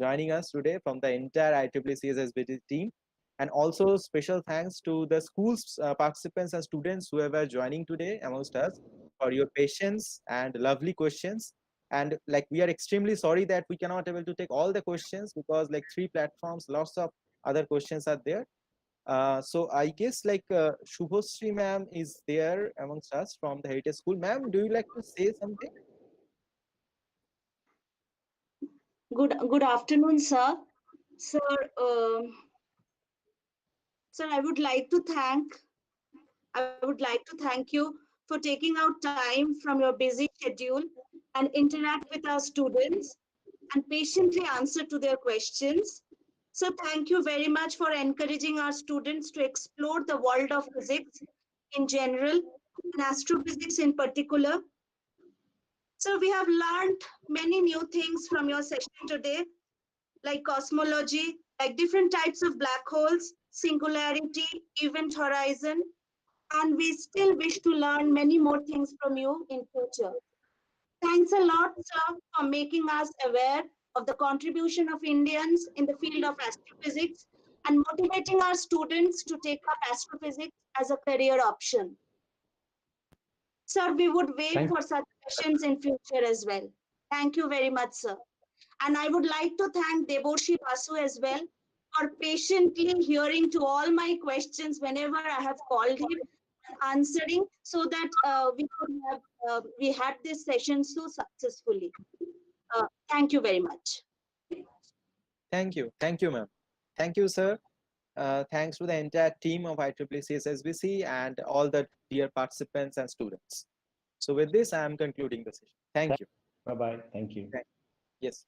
joining us today from the entire IEEE CSSBT team, and also special thanks to the school's participants and students who are joining today amongst us, for your patience and lovely questions. And we are extremely sorry that we cannot able to take all the questions, because three platforms, lots of other questions are there. So I guess Shubhasri ma'am is there amongst us from the Heritage School. Ma'am, do you like to say something? Good afternoon, sir. Sir, sir, I would like to thank you for taking out time from your busy schedule and interact with our students and patiently answer to their questions. So thank you very much for encouraging our students to explore the world of physics in general and astrophysics in particular. So we have learned many new things from your session today, like cosmology, like different types of black holes, singularity, event horizon, and we still wish to learn many more things from you in future. Thanks a lot, sir, for making us aware of the contribution of Indians in the field of astrophysics and motivating our students to take up astrophysics as a career option. Sir, we would wait Thank for such sessions in future as well. Thank you very much, sir. And I would like to thank Deboshi Basu as well for patiently hearing to all my questions whenever I have called him and answering, so that we had this session so successfully. Thank you very much. Thank you, ma'am. Thank you, sir. Thanks to the entire team of IEEE CSSBC and all the dear participants and students. So with this, I am concluding the session. Thank you. Bye bye. Thank you. Yes.